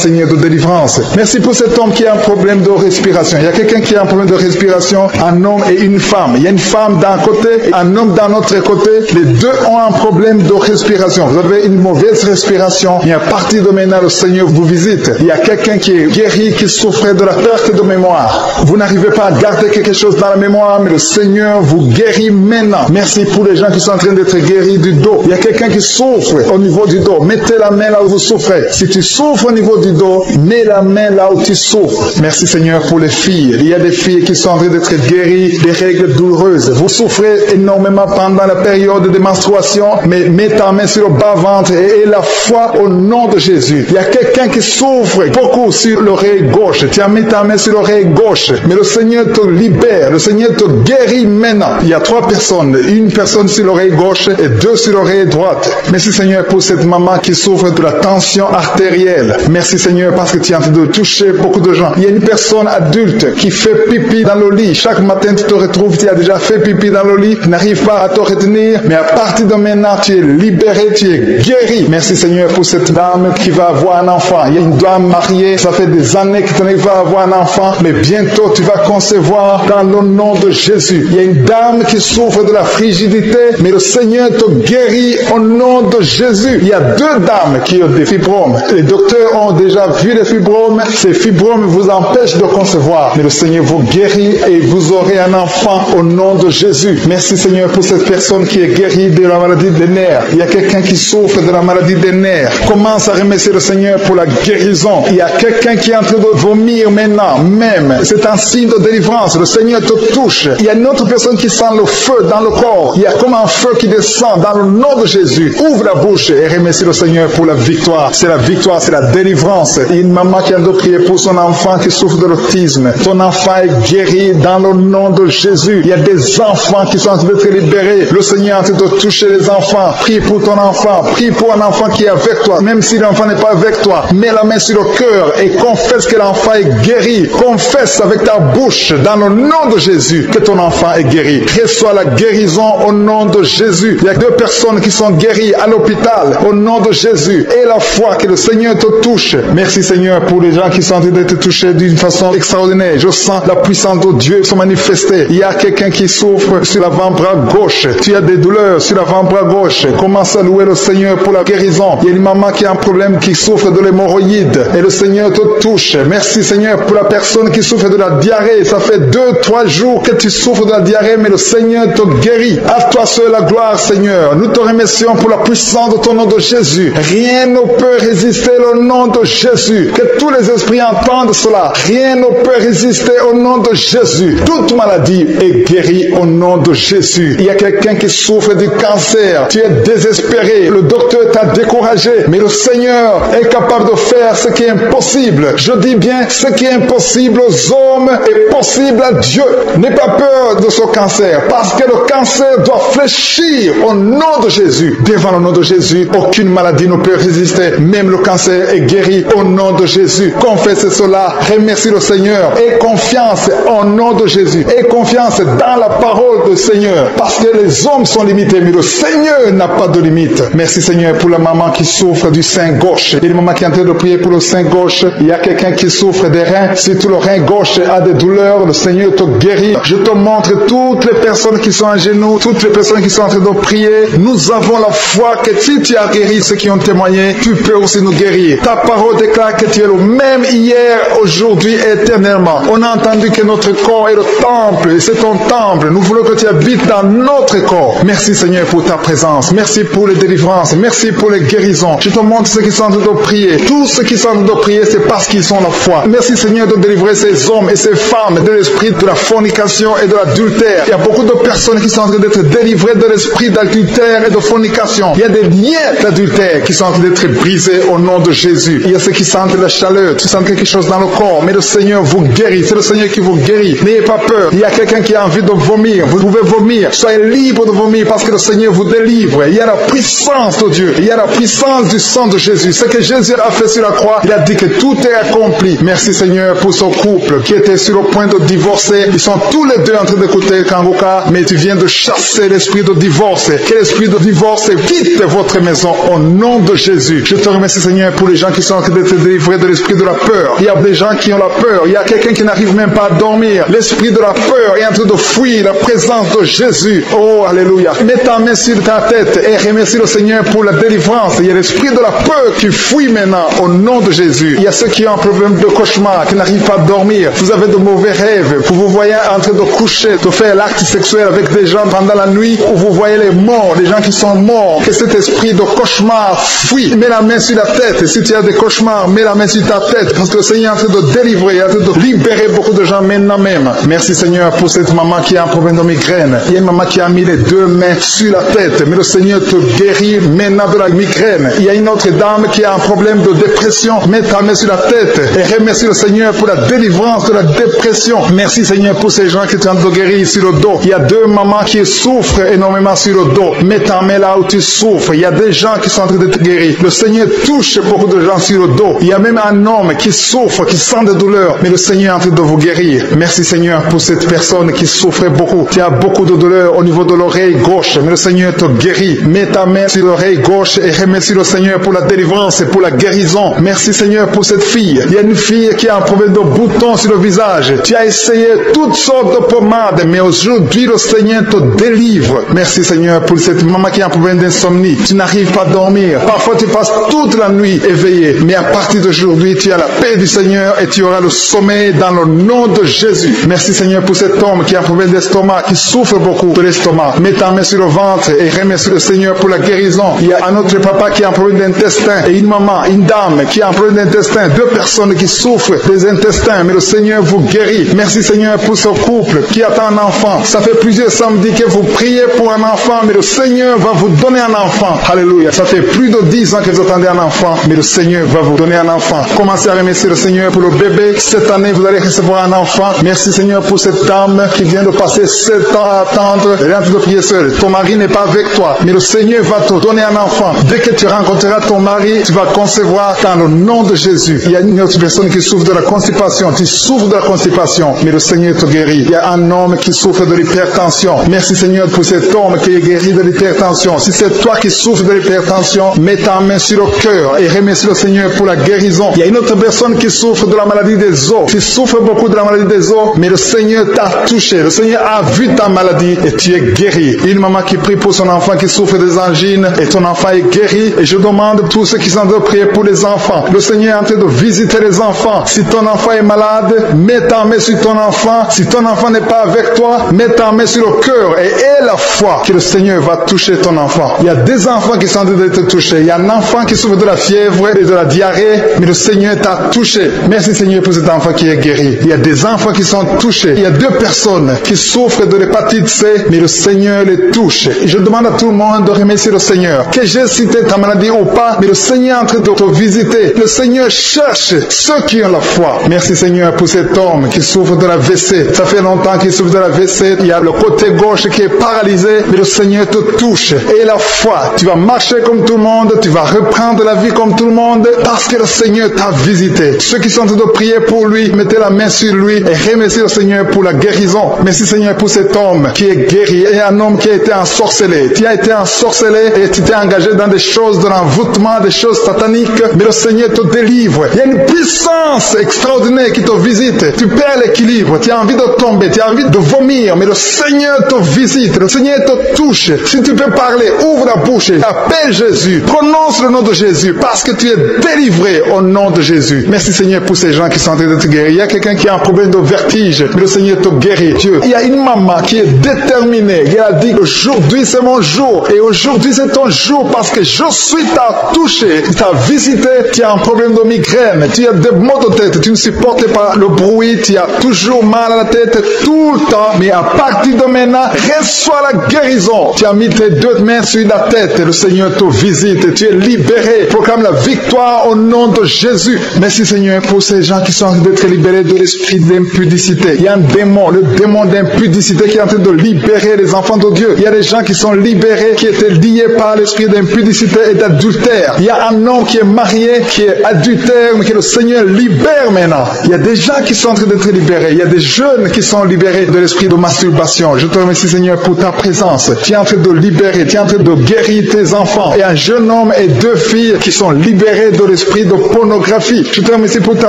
Seigneur de délivrance. Merci pour cet homme qui a un problème de respiration. Il y a quelqu'un qui a un problème de respiration, un homme et une femme. Il y a une femme d'un côté et un homme d'un autre côté. Les deux ont un problème de respiration. Vous avez une mauvaise respiration. Et à partir de maintenant, le Seigneur vous visite. Il y a quelqu'un qui est guéri, qui souffrait de la perte de mémoire. Vous n'arrivez pas à garder quelque chose dans la mémoire, mais le Seigneur vous guérit maintenant. Merci pour les gens qui sont en train d'être guéris du dos. Il y a quelqu'un qui souffre au niveau du dos. Mettez la main là où vous souffrez. Si tu souffres au niveau du dos, mets la main là où tu souffres. Merci Seigneur pour les filles. Il y a des filles qui sont en train d'être guéries des règles douloureuses. Vous souffrez énormément pendant la période de menstruation, mais mets ta main sur le bas-ventre et la foi au nom de Jésus. Il y a quelqu'un qui souffre beaucoup sur l'oreille gauche. Tu as mis ta main sur l'oreille gauche, mais le Seigneur te libère. Le Seigneur te guérit maintenant. Il y a 3 personnes. Une personne sur l'oreille gauche et 2 sur l'oreille droite. Merci Seigneur pour cette maman qui souffre de la tension artérielle. Merci Seigneur parce que tu es en train de toucher beaucoup de gens. Il y a une personne adulte qui fait pipi dans le lit. Chaque matin tu te retrouves, tu as déjà fait pipi dans le lit, tu n'arrives pas à te retenir, mais à partir de maintenant tu es libéré, tu es guéri. Merci Seigneur pour cette dame qui va avoir un enfant. Il y a une dame mariée, ça fait des années que tu n'arrives pas à avoir un enfant, mais bientôt tu vas concevoir dans le nom de Jésus. Il y a une dame qui souffre de la frigidité, mais le Seigneur te guérit au nom de Jésus. Il y a 2 dames qui ont des fibromes. Les docteurs ont déjà vu les fibromes. Ces fibromes vous empêchent de concevoir, mais le Seigneur vous guérit et vous aurez un enfant au nom de Jésus. Merci Seigneur pour cette personne qui est guérie de la maladie des nerfs. Il y a quelqu'un qui souffre de la maladie des nerfs. Commence à remercier le Seigneur pour la guérison. Il y a quelqu'un qui est en train de vomir maintenant, même. C'est un signe de délivrance. Le Seigneur te touche. Il y a une autre personne qui sent le feu dans le corps. Il y a comme un feu qui descend dans le nom de Jésus. Ouvre la bouche et remercie le Seigneur pour la victoire. C'est la victoire, c'est la délivrance. Il y a une maman qui a de prier pour son enfant qui souffre de l'autisme. Ton enfant est guéri dans le nom de Jésus. Il y a des enfants qui sont en train d'être libérés. Le Seigneur est en train de toucher les enfants. Prie pour ton enfant. Prie pour un enfant qui est avec toi. Même si l'enfant n'est pas avec toi, mets la main sur le cœur et confesse que l'enfant est guéri. Confesse avec ta bouche dans le nom de Jésus que ton enfant est guéri. Reçois la guérison au nom de Jésus. Il y a 2 personnes qui sont guéries à l'hôpital au nom de Jésus. Et la foi que le Seigneur te touche. Merci Seigneur pour les gens qui sont en train d'être touchés d'une façon extraordinaire. Je sens la puissance de Dieu se manifester. Il y a quelqu'un qui souffre sur l'avant-bras gauche. Tu as des douleurs sur l'avant-bras gauche. Commence à louer le Seigneur pour la guérison. Il y a une maman qui a un problème, qui souffre de l'hémorroïde. Et le Seigneur te touche. Merci Seigneur pour la personne qui souffre de la diarrhée. Ça fait 2-3 jours que tu souffres de la diarrhée, mais le Seigneur te guérit. À toi seul la gloire Seigneur. Nous te remercions pour la puissance de ton nom de Jésus. Rien ne peut résister au nom de Jésus. Que tous les esprits entendent cela. Rien ne peut résister au nom de Jésus. Toute maladie est guérie au nom de Jésus. Il y a quelqu'un qui souffre du cancer. Tu es désespéré. Le docteur t'a découragé. Mais le Seigneur est capable de faire ce qui est impossible. Je dis bien, ce qui est impossible aux hommes est possible à Dieu. N'aie pas peur de ce cancer. Parce que le cancer doit fléchir au nom de Jésus. Devant le nom de Jésus, aucune maladie ne peut résister. Même le cancer est guéri au nom de Jésus. Confesse cela. Remercie le Seigneur. Aie confiance au nom de Jésus. Aie confiance dans la parole du Seigneur. Parce que les hommes sont limités, mais le Seigneur n'a pas de limite. Merci Seigneur pour la maman qui souffre du sein gauche. Il y a une maman qui est en train de prier pour le sein gauche. Il y a quelqu'un qui souffre des reins. Si tout le rein gauche a des douleurs, le Seigneur te guérit. Je te montre toutes les personnes qui sont à genoux, toutes les personnes qui sont en train de prier. Nous avons la foi que si tu as guéri ceux qui ont témoigné, tu peux aussi nous guérir. Ta parole déclare que tu es le même hier, aujourd'hui, éternellement. On a entendu que notre corps est le temple, et c'est ton temple. Nous voulons que tu habites dans notre corps. Merci Seigneur pour ta présence. Merci pour les délivrances. Merci pour les guérisons. Je te montre ceux qui sont en train de prier. Tous ceux qui sont en train de prier, c'est parce qu'ils ont la foi. Merci Seigneur de délivrer ces hommes et ces femmes de l'esprit de la fornication et de l'adultère. Il y a beaucoup de personnes qui sont en train d'être délivrées de l'esprit d'adultère et de fornication. Il y a des liens d'adultère qui sont en train d'être brisés au nom de Jésus. Il y a ceux qui sentent la chaleur, qui sentent quelque chose dans le corps, mais le Seigneur vous guérit. C'est le Seigneur qui vous guérit. N'ayez pas peur. Il y a quelqu'un qui a envie de vomir. Vous pouvez vomir. Soyez libre de vomir parce que le Seigneur vous délivre. Il y a la puissance de Dieu. Il y a la puissance du sang de Jésus. Ce que Jésus a fait sur la croix, il a dit que tout est accompli. Merci Seigneur pour ce couple qui était sur le point de divorcer. Ils sont tous les deux en train d'écouter Kangoka, mais tu viens de chasser l'esprit de divorce. Que l'esprit de divorce quitte votre maison au nom de Jésus. Je te remercie Seigneur pour les gens qui sont en train d'être délivrés de l'esprit de la peur. Il y a des gens qui ont la peur. Il y a quelqu'un qui n'arrive même pas à dormir. L'esprit de la peur est en train de fuir la présence de Jésus. Oh, alléluia. Mets ta main sur ta tête et remercie le Seigneur Seigneur, pour la délivrance. Il y a l'esprit de la peur qui fuit maintenant au nom de Jésus. Il y a ceux qui ont un problème de cauchemar, qui n'arrivent pas à dormir. Vous avez de mauvais rêves. Vous vous voyez en train de coucher, de faire l'acte sexuel avec des gens pendant la nuit, où vous voyez les morts, les gens qui sont morts. Que cet esprit de cauchemar fuit. Mets la main sur la tête. Si tu as des cauchemars, mets la main sur ta tête. Parce que le Seigneur est en train de délivrer, en train de libérer beaucoup de gens maintenant même. Merci Seigneur pour cette maman qui a un problème de migraine. Il y a une maman qui a mis les deux mains sur la tête. Mais le Seigneur te guérit maintenant de la migraine. Il y a une autre dame qui a un problème de dépression. Mets ta main sur la tête et remercie le Seigneur pour la délivrance de la dépression. Merci Seigneur pour ces gens qui sont en train de guérir sur le dos. Il y a deux mamans qui souffrent énormément sur le dos. Mets ta main là où tu souffres. Il y a des gens qui sont en train de te guérir. Le Seigneur touche beaucoup de gens sur le dos. Il y a même un homme qui souffre, qui sent des douleurs. Mais le Seigneur est en train de vous guérir. Merci Seigneur pour cette personne qui souffrait beaucoup. Tu as beaucoup de douleurs au niveau de l'oreille gauche. Mais le Seigneur te guérit. Mets ta main sur l'oreille gauche et remercie le Seigneur pour la délivrance et pour la guérison. Merci Seigneur pour cette fille. Il y a une fille qui a un problème de boutons sur le visage. Tu as essayé toutes sortes de pommades, mais aujourd'hui le Seigneur te délivre. Merci Seigneur pour cette maman qui a un problème d'insomnie. Tu n'arrives pas à dormir. Parfois tu passes toute la nuit éveillé. Mais à partir d'aujourd'hui, tu as la paix du Seigneur et tu auras le sommeil dans le nom de Jésus. Merci Seigneur pour cet homme qui a un problème d'estomac, qui souffre beaucoup de l'estomac. Mets ta main sur le ventre et remercie le Seigneur pour la guérison. Il y a un autre papa qui a un problème d'intestin et une maman, une dame qui a un problème d'intestin. Deux personnes qui souffrent des intestins, mais le Seigneur vous guérit. Merci Seigneur pour ce couple qui attend un enfant. Ça fait plusieurs samedis que vous priez pour un enfant, mais le Seigneur va vous donner un enfant. Alléluia. Ça fait plus de 10 ans que vous attendez un enfant, mais le Seigneur va vous donner un enfant. Commencez à remercier le Seigneur pour le bébé. Cette année, vous allez recevoir un enfant. Merci Seigneur pour cette dame qui vient de passer 7 ans à attendre. Elle est en train de prier seule. Ton mari n'est pas avec toi, mais le Seigneur va te donner un enfant. Dès que tu rencontreras ton mari, tu vas concevoir dans le nom de Jésus. Il y a une autre personne qui souffre de la constipation. Tu souffres de la constipation, mais le Seigneur te guérit. Il y a un homme qui souffre de l'hypertension. Merci Seigneur pour cet homme qui est guéri de l'hypertension. Si c'est toi qui souffres de l'hypertension, mets ta main sur le cœur et remercie le Seigneur pour la guérison. Il y a une autre personne qui souffre de la maladie des os. Tu souffres beaucoup de la maladie des os, mais le Seigneur t'a touché. Le Seigneur a vu ta maladie et tu es guéri. Une maman qui prie pour son enfant qui souffre des angines et ton enfant est guéri. Et je demande à tous ceux qui sont en train de prier pour les enfants. Le Seigneur est en train de visiter les enfants. Si ton enfant est malade, mets ta main sur ton enfant. Si ton enfant n'est pas avec toi, mets ta main sur le cœur et aie la foi que le Seigneur va toucher ton enfant. Il y a des enfants qui sont en train d'être touchés. Il y a un enfant qui souffre de la fièvre et de la diarrhée, mais le Seigneur t'a touché. Merci Seigneur pour cet enfant qui est guéri. Il y a des enfants qui sont touchés. Il y a 2 personnes qui souffrent de l'hépatite C, mais le Seigneur les touche. Et je demande à tout le monde de remercier le Seigneur. Que j'ai cité ta maladie ou pas, mais le Seigneur est en train de te visiter. Le Seigneur cherche ceux qui ont la foi. Merci Seigneur pour cet homme qui souffre de la WC. Ça fait longtemps qu'il souffre de la WC. Il y a le côté gauche qui est paralysé, mais le Seigneur te touche. Et la foi, tu vas marcher comme tout le monde, tu vas reprendre la vie comme tout le monde, parce que le Seigneur t'a visité. Ceux qui sont en train de prier pour lui, mettez la main sur lui et remerciez le Seigneur pour la guérison. Merci Seigneur pour cet homme qui est guéri et un homme qui a été ensorcelé. Tu as été ensorcelé et tu t'es engagé dans des choses de l'envoûtement, des choses sataniques, mais le Seigneur te délivre. Il y a une puissance extraordinaire qui te visite. Tu perds l'équilibre, tu as envie de tomber, tu as envie de vomir, mais le Seigneur te visite, le Seigneur te touche. Si tu peux parler, ouvre la bouche, appelle Jésus, prononce le nom de Jésus, parce que tu es délivré au nom de Jésus. Merci Seigneur pour ces gens qui sont en train de te guérir. Il y a quelqu'un qui a un problème de vertige, mais le Seigneur te guérit. Dieu. Il y a une maman qui est déterminée. Elle a dit, aujourd'hui c'est mon jour, et aujourd'hui c'est ton jour, parce que je suis t'a touché, t'a visité. Tu as un problème de migraine, tu as des maux de tête, tu ne supportes pas le bruit, tu as toujours mal à la tête tout le temps, mais à partir de maintenant, reçois la guérison. Tu as mis tes 2 mains sur la tête, le Seigneur te visite, tu es libéré. Proclame la victoire au nom de Jésus. Merci Seigneur pour ces gens qui sont en train d'être libérés de l'esprit d'impudicité. Il y a un démon, le démon d'impudicité qui est en train de libérer les enfants de Dieu. Il y a des gens qui sont libérés, qui étaient liés par l'esprit d'impudicité et d'adultère. Il y a un homme qui est marié, qui est adultère, mais que le Seigneur libère maintenant. Il y a des gens qui sont en train d'être libérés. Il y a des jeunes qui sont libérés de l'esprit de masturbation. Je te remercie Seigneur pour ta présence. Tu es en train de libérer, tu es en train de guérir tes enfants. Et un jeune homme et 2 filles qui sont libérés de l'esprit de pornographie. Je te remercie pour ta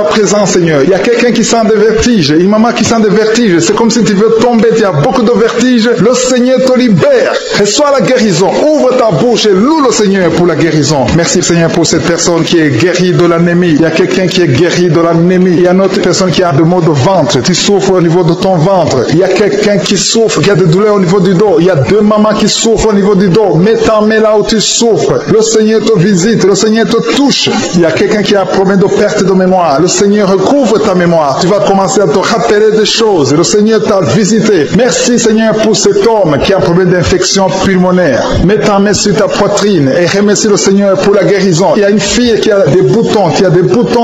présence Seigneur. Il y a quelqu'un qui sent des vertiges, une maman qui sent des vertiges. C'est comme si tu veux tomber, tu as beaucoup de vertiges. Le Seigneur te libère. Reçois la guérison. Ouvre ta bouche et loue le Seigneur pour la guérison. Merci Seigneur pour cette personne qui est guérie de l'anémie. Il y a quelqu'un qui est guéri de l'anémie. Il y a une autre personne qui a des maux de ventre. Tu souffres au niveau de ton ventre. Il y a quelqu'un qui souffre, qui a des douleurs au niveau du dos. Il y a deux mamans qui souffrent au niveau du dos. Mets ta main là où tu souffres. Le Seigneur te visite. Le Seigneur te touche. Il y a quelqu'un qui a un problème de perte de mémoire. Le Seigneur recouvre ta mémoire. Tu vas commencer à te rappeler des choses. Le Seigneur t'a visité. Merci Seigneur pour cet homme qui a un problème d'infection pulmonaire. Mets ta main sur ta poitrine et remercie le Seigneur pour la guérison. Il y a une fille qui a des boutons,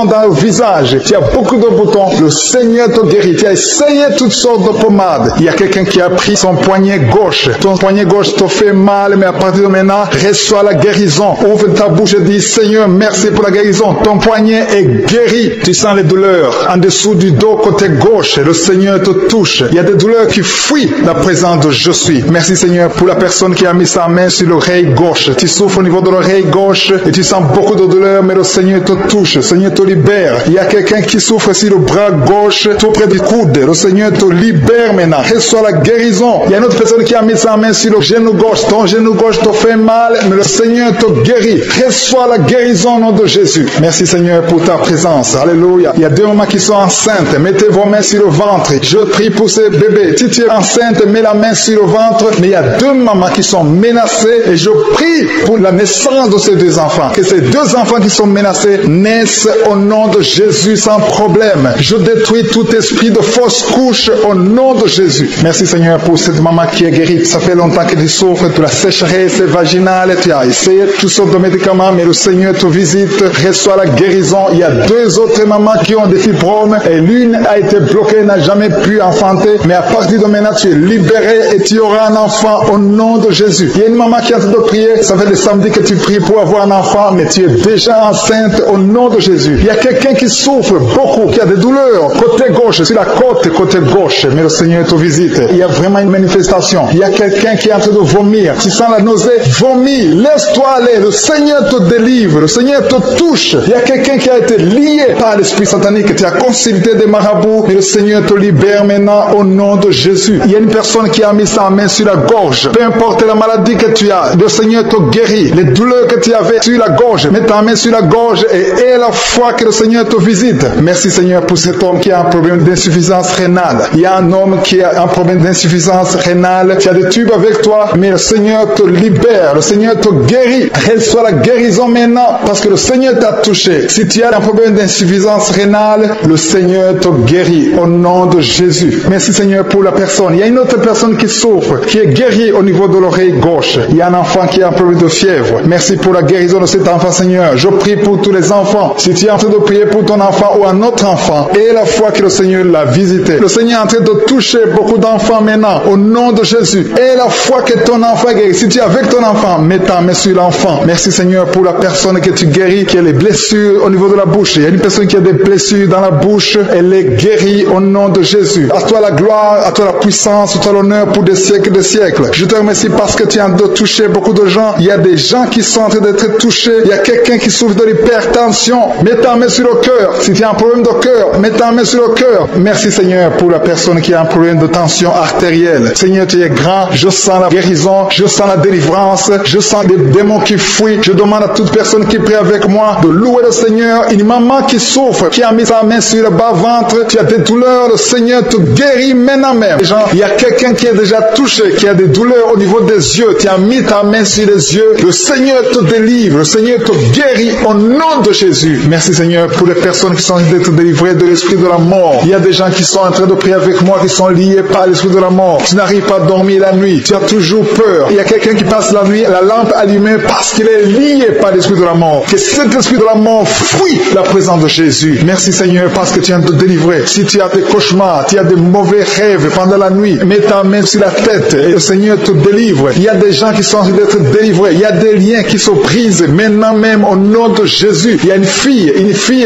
dans le visage. Tu as beaucoup de boutons. Le Seigneur te guérit. Tu as essayé toutes sortes de pommades. Il y a quelqu'un qui a pris son poignet gauche. Ton poignet gauche te fait mal, mais à partir de maintenant, reçois la guérison. Ouvre ta bouche et dis, Seigneur, merci pour la guérison. Ton poignet est guéri. Tu sens les douleurs en dessous du dos côté gauche. Le Seigneur te touche. Il y a des douleurs qui fuient la présence de Je suis. Merci Seigneur pour la personne qui a mis sa main sur l'oreille gauche. Tu souffres au niveau de l'oreille gauche et tu sens beaucoup de douleurs, mais le Seigneur te touche. Le Seigneur te libère. Il y a quelqu'un qui souffre sur le bras gauche, tout près du coude. Le Seigneur te libère maintenant. Reçois la guérison. Il y a une autre personne qui a mis sa main sur le genou gauche. Ton genou gauche te fait mal, mais le Seigneur te guérit. Reçois la guérison au nom de Jésus. Merci Seigneur pour ta présence. Alléluia. Il y a deux mamans qui sont enceintes. Mettez vos mains sur le ventre. Je prie pour ces bébés. Si tu es enceinte, mets la main sur le ventre. Mais il y a deux mamans qui sont menacées et je prie pour la naissance de ces deux enfants. Que ces deux enfants qui sont menacés naissent au nom de Jésus sans problème. Je détruis tout esprit de fausse couche au nom de Jésus. Merci Seigneur pour cette maman qui est guérie. Ça fait longtemps que tu souffres de la sécheresse vaginale. Tu as essayé toutes sortes de médicaments, mais le Seigneur te visite. Reçois la guérison. Il y a deux autres mamans qui ont des fibromes et l'une a été bloquée, n'a jamais pu enfanter. Mais à partir de maintenant, tu es libéré et tu auras un enfant au nom de Jésus. Il y a une maman qui est en train de prier. Ça fait des samedis que tu pries pour avoir un enfant, mais tu es déjà enceinte au nom de Jésus. Il y a quelqu'un qui souffre beaucoup, qui a des douleurs côté gauche, sur la côte côté gauche, mais le Seigneur te visite. Il y a vraiment une manifestation. Il y a quelqu'un qui est en train de vomir. Tu sens la nausée, vomis, laisse-toi aller. Le Seigneur te délivre, le Seigneur te touche. Il y a quelqu'un qui a été lié par l'esprit satanique, tu as consulté des marabouts, mais le Seigneur te libère maintenant au nom de Jésus. Il y a une personne qui a mis sa main sur la gorge. Peu importe la maladie que tu as, le Seigneur te guérit. Les douleurs que tu avais sur la gorge, mets ta main sur la gorge et aie la foi que le Seigneur te visite. Merci Seigneur pour cet homme qui a un problème d'insuffisance rénale. Il y a un homme qui a un problème d'insuffisance rénale. Tu as des tubes avec toi, mais le Seigneur te libère. Le Seigneur te guérit. Reçois la guérison maintenant parce que le Seigneur t'a touché. Si tu as un problème d'insuffisance rénale, le Seigneur te guérit au nom de Jésus. Merci Seigneur pour la personne. Il y a une autre personne qui souffre, qui est guérie au niveau de l'oreille gauche. Il y a un enfant qui a un problème de fièvre. Merci pour la guérison de cet enfant Seigneur. Je prie pour tous les enfants. Si tu es en train de prier pour ton enfant ou un autre enfant, et la foi que le Seigneur l'a visité. Le Seigneur est en train de toucher beaucoup d'enfants maintenant au nom de Jésus. Et la foi que ton enfant est guéri. Si tu es avec ton enfant, mets ta main sur l'enfant. Merci Seigneur pour la personne que tu guéris, qui a les blessures au niveau de la bouche. Il y a une personne qui a des blessures dans la bouche. Elle est guérie au nom de Jésus. À toi la gloire, à toi la puissance, à toi l'honneur pour des siècles et des siècles. Je te remercie parce que tu es en train de toucher beaucoup de gens. Il y a des gens qui sont en train d'être touchés. Il y a quelqu'un qui souffre de l'hypertension. Mets ta main sur le cœur. Si tu as un problème de cœur, mets ta main sur le cœur. Merci Seigneur pour la personne qui a un problème de tension artérielle. Seigneur, tu es grand. Je sens la guérison. Je sens la délivrance. Je sens des démons qui fuient. Je demande à toute personne qui prie avec moi de louer le Seigneur. Une maman qui souffre, qui a mis sa main sur le bas-ventre. Tu as des douleurs. Le Seigneur te guérit maintenant même. Il y a quelqu'un qui est déjà touché, qui a des douleurs au niveau des yeux. Tu as mis ta main sur les yeux. Le Seigneur te délivre. Le Seigneur te guérit au nom de Jésus. Merci Seigneur pour les personnes qui sont en train d'être délivrées de l'esprit de la mort. Il y a des gens qui sont en train de prier avec moi, qui sont liés par l'esprit de la mort. Tu n'arrives pas à dormir la nuit. Tu as toujours peur. Il y a quelqu'un qui passe la nuit, la lampe allumée parce qu'il est lié par l'esprit de la mort. Que cet esprit de la mort fuit la présence de Jésus. Merci Seigneur parce que tu viens de te délivrer. Si tu as des cauchemars, tu as des mauvais rêves pendant la nuit, mets ta main sur la tête et le Seigneur te délivre. Il y a des gens qui sont en train d'être délivrés. Il y a des liens qui se brisent maintenant même au nom de Jésus. Il y a une fille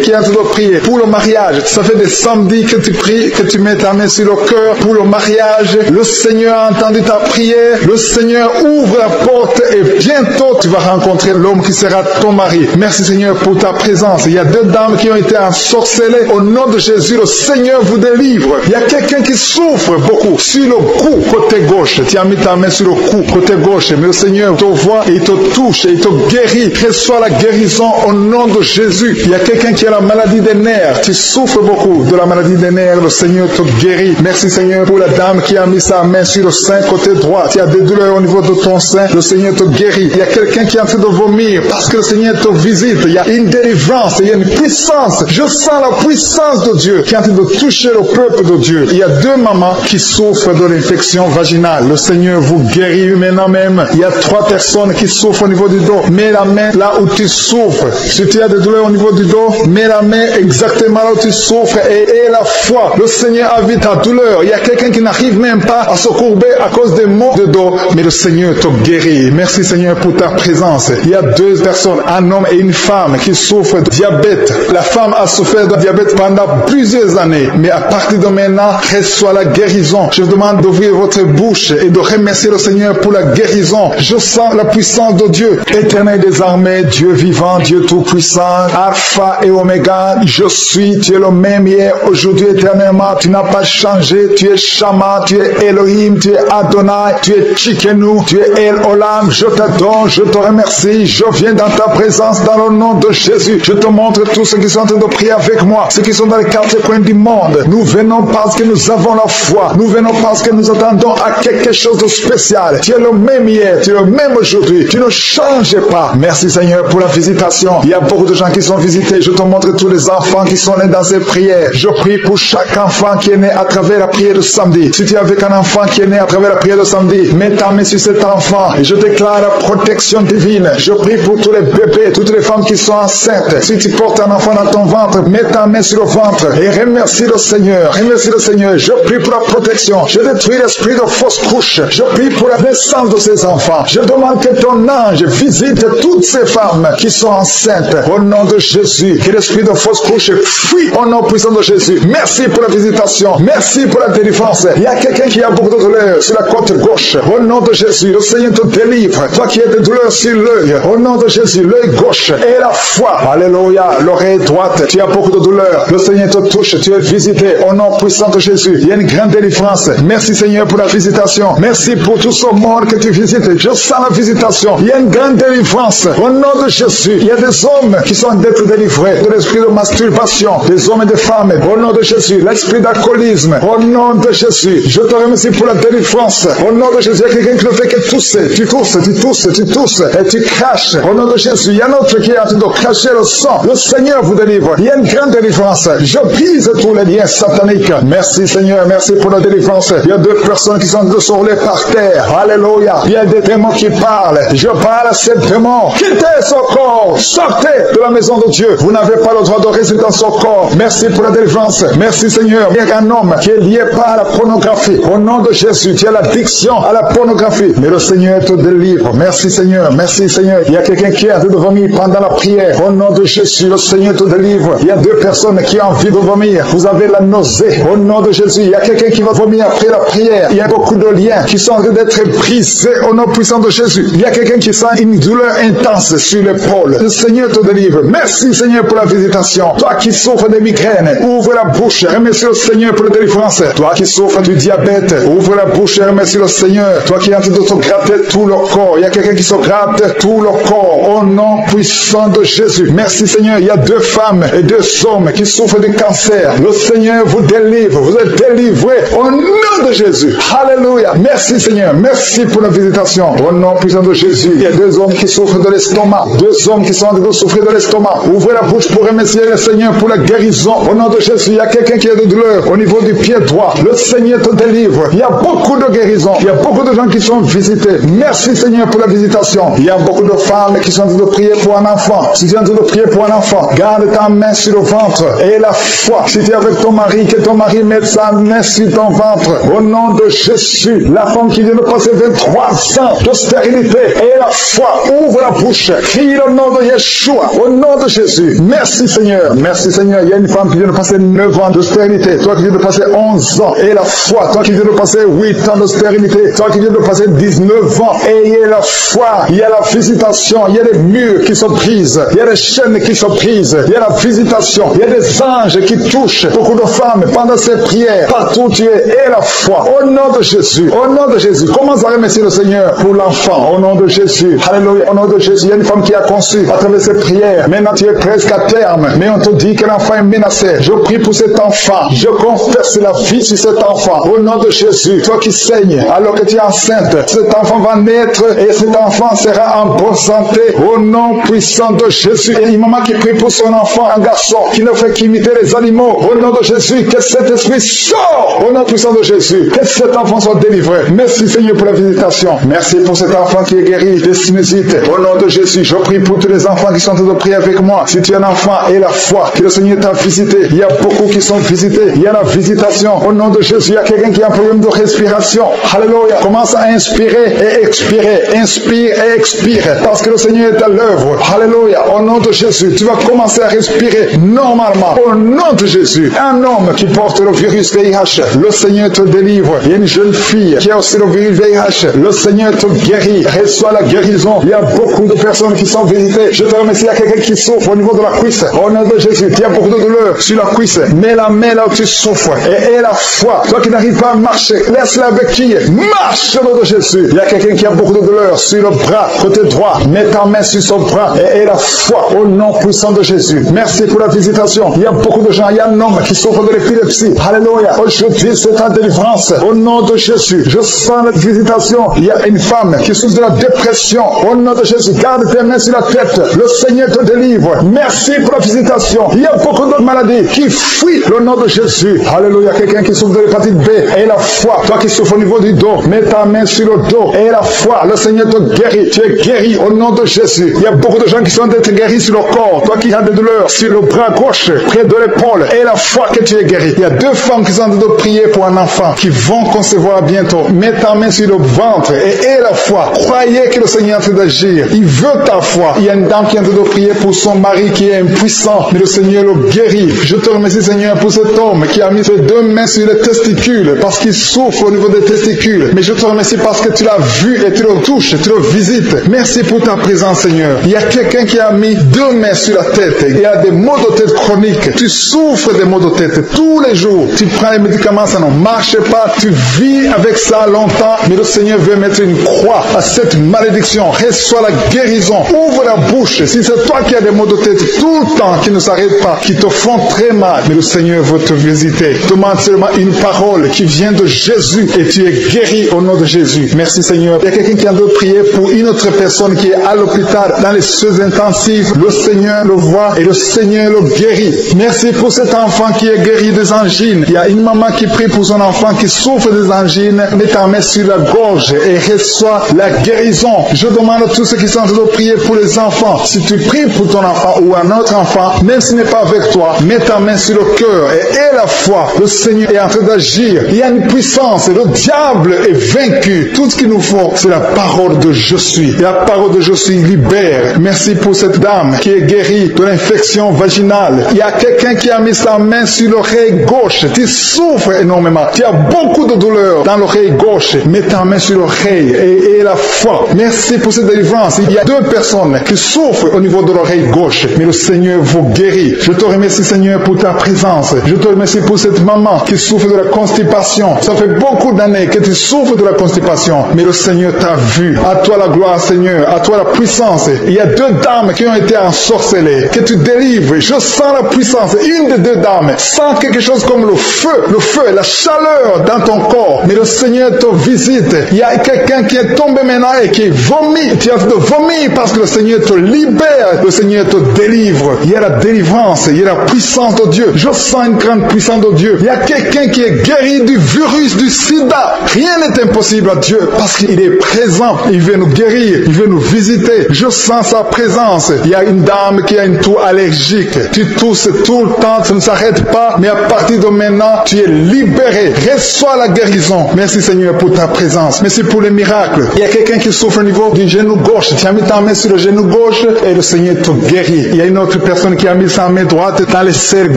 qui est en train de prier pour le mariage. Ça fait des samedis que tu pries, que tu mets ta main sur le cœur pour le mariage. Le Seigneur a entendu ta prière. Le Seigneur ouvre la porte et bientôt tu vas rencontrer l'homme qui sera ton mari. Merci Seigneur pour ta présence. Il y a deux dames qui ont été ensorcelées. Au nom de Jésus, le Seigneur vous délivre. Il y a quelqu'un qui souffre beaucoup sur le cou côté gauche. Tu as mis ta main sur le cou côté gauche, mais le Seigneur te voit et il te touche et il te guérit. Reçois la guérison au nom de Jésus. Il y a quelqu'un qui a la maladie des nerfs. Tu souffres beaucoup de la maladie des nerfs. Le Seigneur te guérit. Merci Seigneur pour la dame qui a mis sa main sur le sein côté droit. Tu as des douleurs au niveau de ton sein. Le Seigneur te guérit. Il y a quelqu'un qui est en train de vomir parce que le Seigneur te visite. Il y a une délivrance. Il y a une puissance. Je sens la puissance de Dieu qui est en train de toucher le peuple de Dieu. Il y a 2 mamans qui souffrent de l'infection vaginale. Le Seigneur vous guérit maintenant même. Il y a 3 personnes qui souffrent au niveau du dos. Mets la main là où tu souffres. Si tu as des douleurs au niveau du dos, mets la main exactement là où tu souffres et aie la foi. Le Seigneur a vu ta douleur. Il y a quelqu'un qui n'arrive même pas à se courber à cause des maux de dos, mais le Seigneur te guérit. Merci Seigneur pour ta présence. Il y a 2 personnes, un homme et une femme qui souffrent de diabète. La femme a souffert de diabète pendant plusieurs années, mais à partir de maintenant, reçoit la guérison. Je vous demande d'ouvrir votre bouche et de remercier le Seigneur pour la guérison. Je sens la puissance de Dieu. Éternel des armées, Dieu vivant, Dieu tout-puissant, Alpha et Oméga, je suis, tu es le même hier, aujourd'hui, éternellement, tu n'as pas changé, tu es Shama, tu es Elohim, tu es Adonai, tu es Tchikenu, tu es El Olam, je t'adore, je te remercie, je viens dans ta présence dans le nom de Jésus. Je te montre tous ceux qui sont en train de prier avec moi, ceux qui sont dans les 4 coins du monde. Nous venons parce que nous avons la foi, nous venons parce que nous attendons à quelque chose de spécial. Tu es le même hier, tu es le même aujourd'hui, tu ne changes pas. Merci Seigneur pour la visitation. Il y a beaucoup de gens qui sont visités. Je te montre tous les enfants qui sont nés dans ces prières. Je prie pour chaque enfant qui est né à travers la prière de samedi. Si tu es avec un enfant qui est né à travers la prière de samedi, mets ta main sur cet enfant et je déclare la protection divine. Je prie pour tous les bébés, toutes les femmes qui sont enceintes. Si tu portes un enfant dans ton ventre, mets ta main sur le ventre et remercie le Seigneur. Remercie le Seigneur. Je prie pour la protection. Je détruis l'esprit de fausse couche. Je prie pour la naissance de ces enfants. Je demande que ton ange visite toutes ces femmes qui sont enceintes. Au nom de Jésus, que l'esprit de fausse couche fuit au nom puissant de Jésus. Merci pour la visitation. Merci pour la délivrance. Il y a quelqu'un qui a beaucoup de douleurs sur la côte gauche. Au nom de Jésus, le Seigneur te délivre. Toi qui as des douleurs sur l'œil, au nom de Jésus, l'œil gauche et la foi. Alléluia. L'oreille droite, tu as beaucoup de douleurs. Le Seigneur te touche. Tu es visité au nom puissant de Jésus. Il y a une grande délivrance. Merci Seigneur pour la visitation. Merci pour tout ce monde que tu visites. Je sens la visitation. Il y a une grande délivrance. Au nom de Jésus, il y a des hommes qui sont d'être délivrés de l'esprit de masturbation, des hommes et des femmes. Au nom de Jésus, l'esprit d'alcoolisme. Au nom de Jésus, je te remercie pour la délivrance. Au nom de Jésus, il y a quelqu'un qui ne fait que tousser. Tu tousses, tu tousses, tu tousses et tu craches. Au nom de Jésus, il y a un autre qui est en train de cracher le sang. Le Seigneur vous délivre. Il y a une grande délivrance. Je brise tous les liens sataniques. Merci Seigneur, merci pour la délivrance. Il y a 2 personnes qui sont en train de se rouler par terre. Alléluia. Il y a des démons qui parlent. Je parle à ces démons. Quittez ce corps. Sortez de la maison de Dieu. Vous n'avez pas le droit de résider dans ce corps. Merci pour la délivrance. Merci Seigneur. Il y a un homme qui est lié par la pornographie. Au nom de Jésus, tu as l'addiction à la pornographie. Mais le Seigneur te délivre. Merci Seigneur. Merci Seigneur. Il y a quelqu'un qui est en train de vomir pendant la prière. Au nom de Jésus, le Seigneur te délivre. Il y a 2 personnes qui ont envie de vomir. Vous avez la nausée. Au nom de Jésus, il y a quelqu'un qui va vomir après la prière. Il y a beaucoup de liens qui sont en train d'être brisés au nom puissant de Jésus. Il y a quelqu'un qui sent une douleur intense sur l'épaule. Le Seigneur te délivre. Merci Seigneur pour la visitation. Toi qui souffres de migraines, ouvre la bouche. Remercie le Seigneur pour la délivrance. Toi qui souffres du diabète, ouvre la bouche et remercie le Seigneur. Toi qui es en train de te gratter tout le corps. Il y a quelqu'un qui se gratte tout le corps au nom puissant de Jésus. Merci Seigneur. Il y a 2 femmes et 2 hommes qui souffrent du cancer. Le Seigneur vous délivre. Vous êtes délivrés au nom de Jésus. Alléluia. Merci Seigneur. Merci pour la visitation. Au nom puissant de Jésus. Il y a 2 hommes qui souffrent de l'estomac. 2 hommes qui sont en train de souffrir de l'estomac. Ouvrez la bouche pour remercier le Seigneur pour la guérison. Au nom de Jésus, il y a quelqu'un qui a de douleur au niveau du pied droit. Le Seigneur te délivre. Il y a beaucoup de guérisons. Il y a beaucoup de gens qui sont visités. Merci Seigneur pour la visitation. Il y a beaucoup de femmes qui sont en train de prier pour un enfant. Si tu es en train de prier pour un enfant, garde ta main sur le ventre et la foi. Si tu es avec ton mari, que ton mari mette sa main sur ton ventre. Au nom de Jésus, la femme qui vient de passer 23 ans de stérilité et la foi, ouvre la bouche. Crie le nom de Yeshua. Au nom de Jésus. Merci Seigneur. Merci Seigneur. Il y a une femme qui vient de passer 9 ans de stérilité. Toi qui viens de passer 11 ans et la foi. Toi qui viens de passer 8 ans de stérilité. Toi qui viens de passer 19 ans. Ayez la foi. Il y a la visitation. Il y a des murs qui se brisent. Il y a des chaînes qui se brisent. Il y a la visitation. Il y a des anges qui touchent beaucoup de femmes pendant ces prières. Partout où tu es. Et la foi. Au nom de Jésus. Au nom de Jésus. Commence à remercier le Seigneur pour l'enfant enfant, au nom de Jésus. Alléluia, au nom de Jésus. Il y a une femme qui a conçu à travers ses prières. Maintenant, tu es presque à terme, mais on te dit que l'enfant est menacé. Je prie pour cet enfant. Je confesse la vie sur cet enfant. Au nom de Jésus, toi qui saignes, alors que tu es enceinte, cet enfant va naître et cet enfant sera en bonne santé. Au nom puissant de Jésus. Et une maman qui prie pour son enfant, un garçon qui ne fait qu'imiter les animaux. Au nom de Jésus, que cet esprit sort. Au nom puissant de Jésus, que cet enfant soit délivré. Merci Seigneur pour la visitation. Merci pour cet enfant qui est guéri de sinusite. Au nom de Jésus, je prie pour tous les enfants qui sont en train de prier avec moi. Si tu es un enfant et la foi, que le Seigneur t'a visité. Il y a beaucoup qui sont visités. Il y a la visitation. Au nom de Jésus, il y a quelqu'un qui a un problème de respiration. Alléluia. Commence à inspirer et expirer. Inspire et expire. Parce que le Seigneur est à l'œuvre. Alléluia. Au nom de Jésus, tu vas commencer à respirer normalement. Au nom de Jésus, un homme qui porte le virus VIH, le Seigneur te délivre. Il y a une jeune fille qui a aussi le virus VIH. Le Seigneur te guérit. Reçois la guérison. Il y a beaucoup de personnes qui sont visitées. Je te remercie. Il y a quelqu'un qui souffre au niveau de la cuisse. Au nom de Jésus, il y a beaucoup de douleur sur la cuisse. Mets la main là où tu souffres et aie la foi. Toi qui n'arrives pas à marcher, laisse-la béquille. Marche au nom de Jésus. Il y a quelqu'un qui a beaucoup de douleur sur le bras, côté droit. Mets ta main sur son bras et aie la foi au nom puissant de Jésus. Merci pour la visitation. Il y a beaucoup de gens. Il y a un homme qui souffre de l'épilepsie. Alléluia. Aujourd'hui, c'est ta délivrance. Au nom de Jésus, je sens la visitation. Il y a une femme qui souffre de la dépression. Au nom de Jésus, garde tes mains sur la tête. Le Seigneur te délivre. Merci pour la visitation. Il y a beaucoup d'autres maladies qui fuient le nom de Jésus. Alléluia. Quelqu'un qui souffre de l'hépatite B, et la foi. Toi qui souffres au niveau du dos, mets ta main sur le dos, et la foi. Le Seigneur te guérit. Tu es guéri au nom de Jésus. Il y a beaucoup de gens qui sont d'être guéris sur le corps. Toi qui as des douleurs sur le bras gauche, près de l'épaule, et la foi que tu es guéri. Il y a deux femmes qui sont en train de prier pour un enfant qui vont concevoir bientôt. Mets ta main sur le ventre et aie la foi. Croyez que le Seigneur est en train d'agir. Il veut ta foi. Il y a une dame qui est en train de prier pour son mari qui est impuissant, mais le Seigneur le guérit. Je te remercie Seigneur pour cet homme qui a mis ses deux mains sur les testicules parce qu'il souffre au niveau des testicules. Mais je te remercie parce que tu l'as vu et tu le touches, tu le visites. Merci pour ta présence Seigneur. Il y a quelqu'un qui a mis deux mains sur la tête. Il y a des maux de tête chroniques. Tu souffres des maux de tête tous les jours. Tu prends les médicaments, ça ne marche pas. Tu vis avec ça longtemps. Mais le Seigneur veut mettre une croix à cette malédiction. Reçois la guérison. Ouvre la bouche. Si c'est toi qui as des maux de tête tout le temps, qui ne s'arrêtent pas, qui te font très mal, mais le Seigneur veut te visiter. Demande seulement une parole qui vient de Jésus et tu es guéri au nom de Jésus. Merci Seigneur. Il y a quelqu'un qui a de prier pour une autre personne qui est à l'hôpital dans les soins intensifs. Le Seigneur le voit et le Seigneur le guérit. Merci pour cet enfant qui est guéri des angines. Il y a une maman qui prie pour son enfant qui souffre des angines. Mets ta main sur la gorge et reçois la guérison. Je demande à tous ceux qui sont en train de prier pour les enfants. Si tu pries pour ton enfant ou un autre enfant, même s'il n'est pas avec toi, mets ta main sur le cœur et aie la foi. Le Seigneur est en train d'agir. Il y a une puissance. Le diable est vaincu. Tout ce qu'il nous faut, c'est la parole de je suis. Et la parole de je suis libère. Merci pour cette dame qui est guérie de l'infection vaginale. Il y a quelqu'un qui a mis sa main sur l'oreille gauche. Tu souffres énormément. Tu as beaucoup de douleur dans l'oreille gauche. Mets ta main sur l'oreille et aie la foi. Merci pour cette délivrance. Il y a deux personnes qui souffrent au niveau de l'oreille gauche. Mais le Seigneur vous guérit. Je te remercie Seigneur pour ta présence. Je te remercie pour cette maman qui souffre de la constipation. Ça fait beaucoup d'années que tu souffres de la constipation. Mais le Seigneur t'a vu. À toi la gloire Seigneur. À toi la puissance. Il y a deux dames qui ont été ensorcelées. Que tu délivres. Je sens la puissance. Une des deux dames sent quelque chose comme le feu, la chaleur dans ton corps. Mais le Seigneur te visite. Il y a quelqu'un qui est tombé maintenant et qui vomit. Tu as de vomir parce que le Seigneur te libère. Le Seigneur te délivre. Il y a la délivrance. Il y a la puissance de Dieu. Je sens une grande puissance de Dieu. Il y a quelqu'un qui est guéri du virus du sida. Rien n'est impossible à Dieu parce qu'il est présent. Il veut nous guérir. Il veut nous visiter. Je sens sa présence. Il y a une dame qui a une toux allergique. Tu tousses tout le temps. Ça ne s'arrête pas. Mais à partir de maintenant, tu es libéré. Reçois la guérison. Merci Seigneur pour ta présence. Merci pour les miracles. Il y a quelqu'un qui souffre au niveau du genou gauche. Tu as mis ta main sur le genou gauche et le Seigneur te guérit. Il y a une autre personne qui a mis sa main droite dans les serres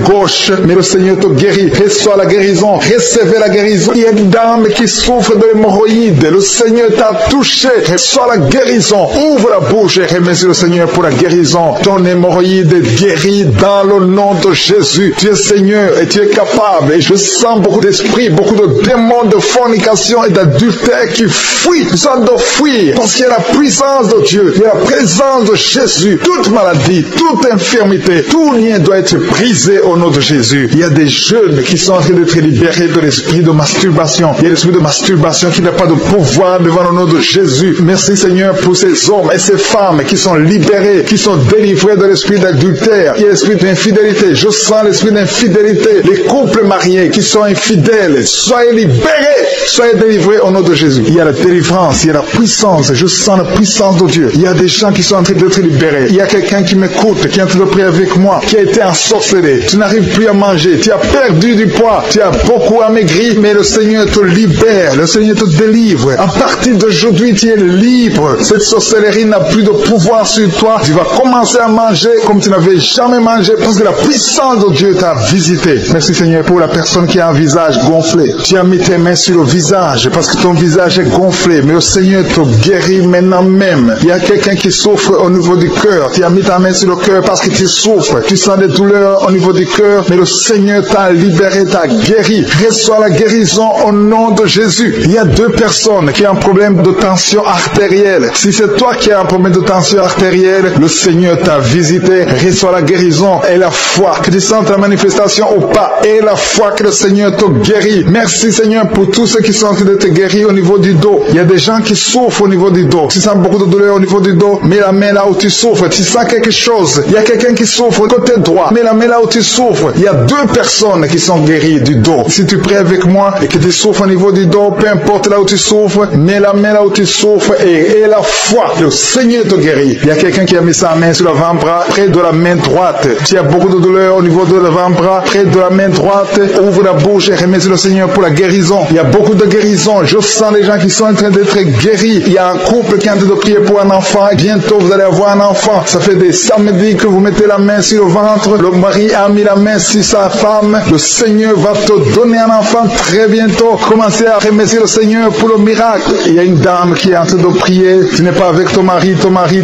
gauche, mais le Seigneur te guérit. Reçois la guérison. Recevez la guérison. Il y a une dame qui souffre de l'hémorroïde. Le Seigneur t'a touché. Reçois la guérison. Ouvre la bouche et remercie le Seigneur pour la guérison. Ton hémorroïde est guéri dans le nom de Jésus. Tu es Seigneur et tu es capable. Et je sens beaucoup d'esprits, beaucoup de démons de fornication et d'adultère qui fuient. Ils sont de de fuir parce qu'il y a la puissance de Dieu, il y a la présence de Jésus. Toute maladie, toute infirmité, tout lien doit être brisé au nom de Jésus. Il y a des jeunes qui sont en train d'être libérés de l'esprit de masturbation. Il y a l'esprit de masturbation qui n'a pas de pouvoir devant le nom de Jésus. Merci Seigneur pour ces hommes et ces femmes qui sont libérés, qui sont délivrés de l'esprit d'adultère. Il y a l'esprit d'infidélité. Je sens l'esprit d'infidélité. Les couples mariés qui sont infidèles, soyez libérés, soyez délivrés au nom de Jésus. Il y a la délivrance, il y a la puissance. Je sens la puissance de Dieu. Il y a des gens qui sont en train d'être libérés. Il y a quelqu'un qui m'écoute, qui est en train de prier avec moi, qui a été ensorcelé. Tu n'arrives plus à manger, tu as perdu du poids, tu as beaucoup amaigri, mais le Seigneur te libère, le Seigneur te délivre. À partir d'aujourd'hui, tu es libre. Cette sorcellerie n'a plus de pouvoir sur toi. Tu vas commencer à manger comme tu n'avais jamais mangé parce que la puissance de Dieu t'a visité. Merci Seigneur pour la personne qui a un visage gonflé. Tu as mis tes mains sur le visage parce que ton visage est gonflé, mais le Seigneur te guérit maintenant même. Il y a quelqu'un qui souffre au niveau du cœur. Tu as mis ta main sur le cœur parce que tu souffres. Tu sens des douleurs au niveau du cœur, mais le Seigneur t'a libéré, t'a guéri. Reçois la guérison au nom de Jésus. Il y a deux personnes qui ont un problème de tension artérielle. Si c'est toi qui as un problème de tension artérielle, le Seigneur t'a visité. Reçois la guérison et la foi. Que tu sentes la manifestation ou pas, et la foi que le Seigneur te guérit. Merci Seigneur pour tous ceux qui sont en train de te guérir au niveau du dos. Il y a des gens qui souffrent au niveau du dos. Tu sens beaucoup de douleur au niveau du dos. Mets la main là où tu souffres. Tu sens quelque chose. Il y a quelqu'un qui souffre côté droit. Mets la main là où tu souffres. Il y a deux personnes qui sont guéries du dos. Si tu pries avec moi et que tu souffres au niveau du dos, peu importe là où tu souffres, mets la main là où tu souffres et la foi. Le Seigneur te guérit. Il y a quelqu'un qui a mis sa main sur l'avant-bras, près de la main droite. Tu as beaucoup de douleur au niveau de l'avant-bras, près de la main droite. Ouvre la bouche et remercie le Seigneur pour la guérison. Il y a beaucoup de guérison. Je sens les gens qui sont en train d'être guéris. Il y a un couple qui est en train de prier pour un enfant. Bientôt, vous allez avoir un enfant. Ça fait des samedis que vous mettez la main sur le ventre. Le mari a mis la main sur sa femme. Le Seigneur va te donner un enfant très bientôt. Commencez à remercier le Seigneur pour le miracle. Il y a une dame qui est en train de prier. Tu n'es pas avec ton mari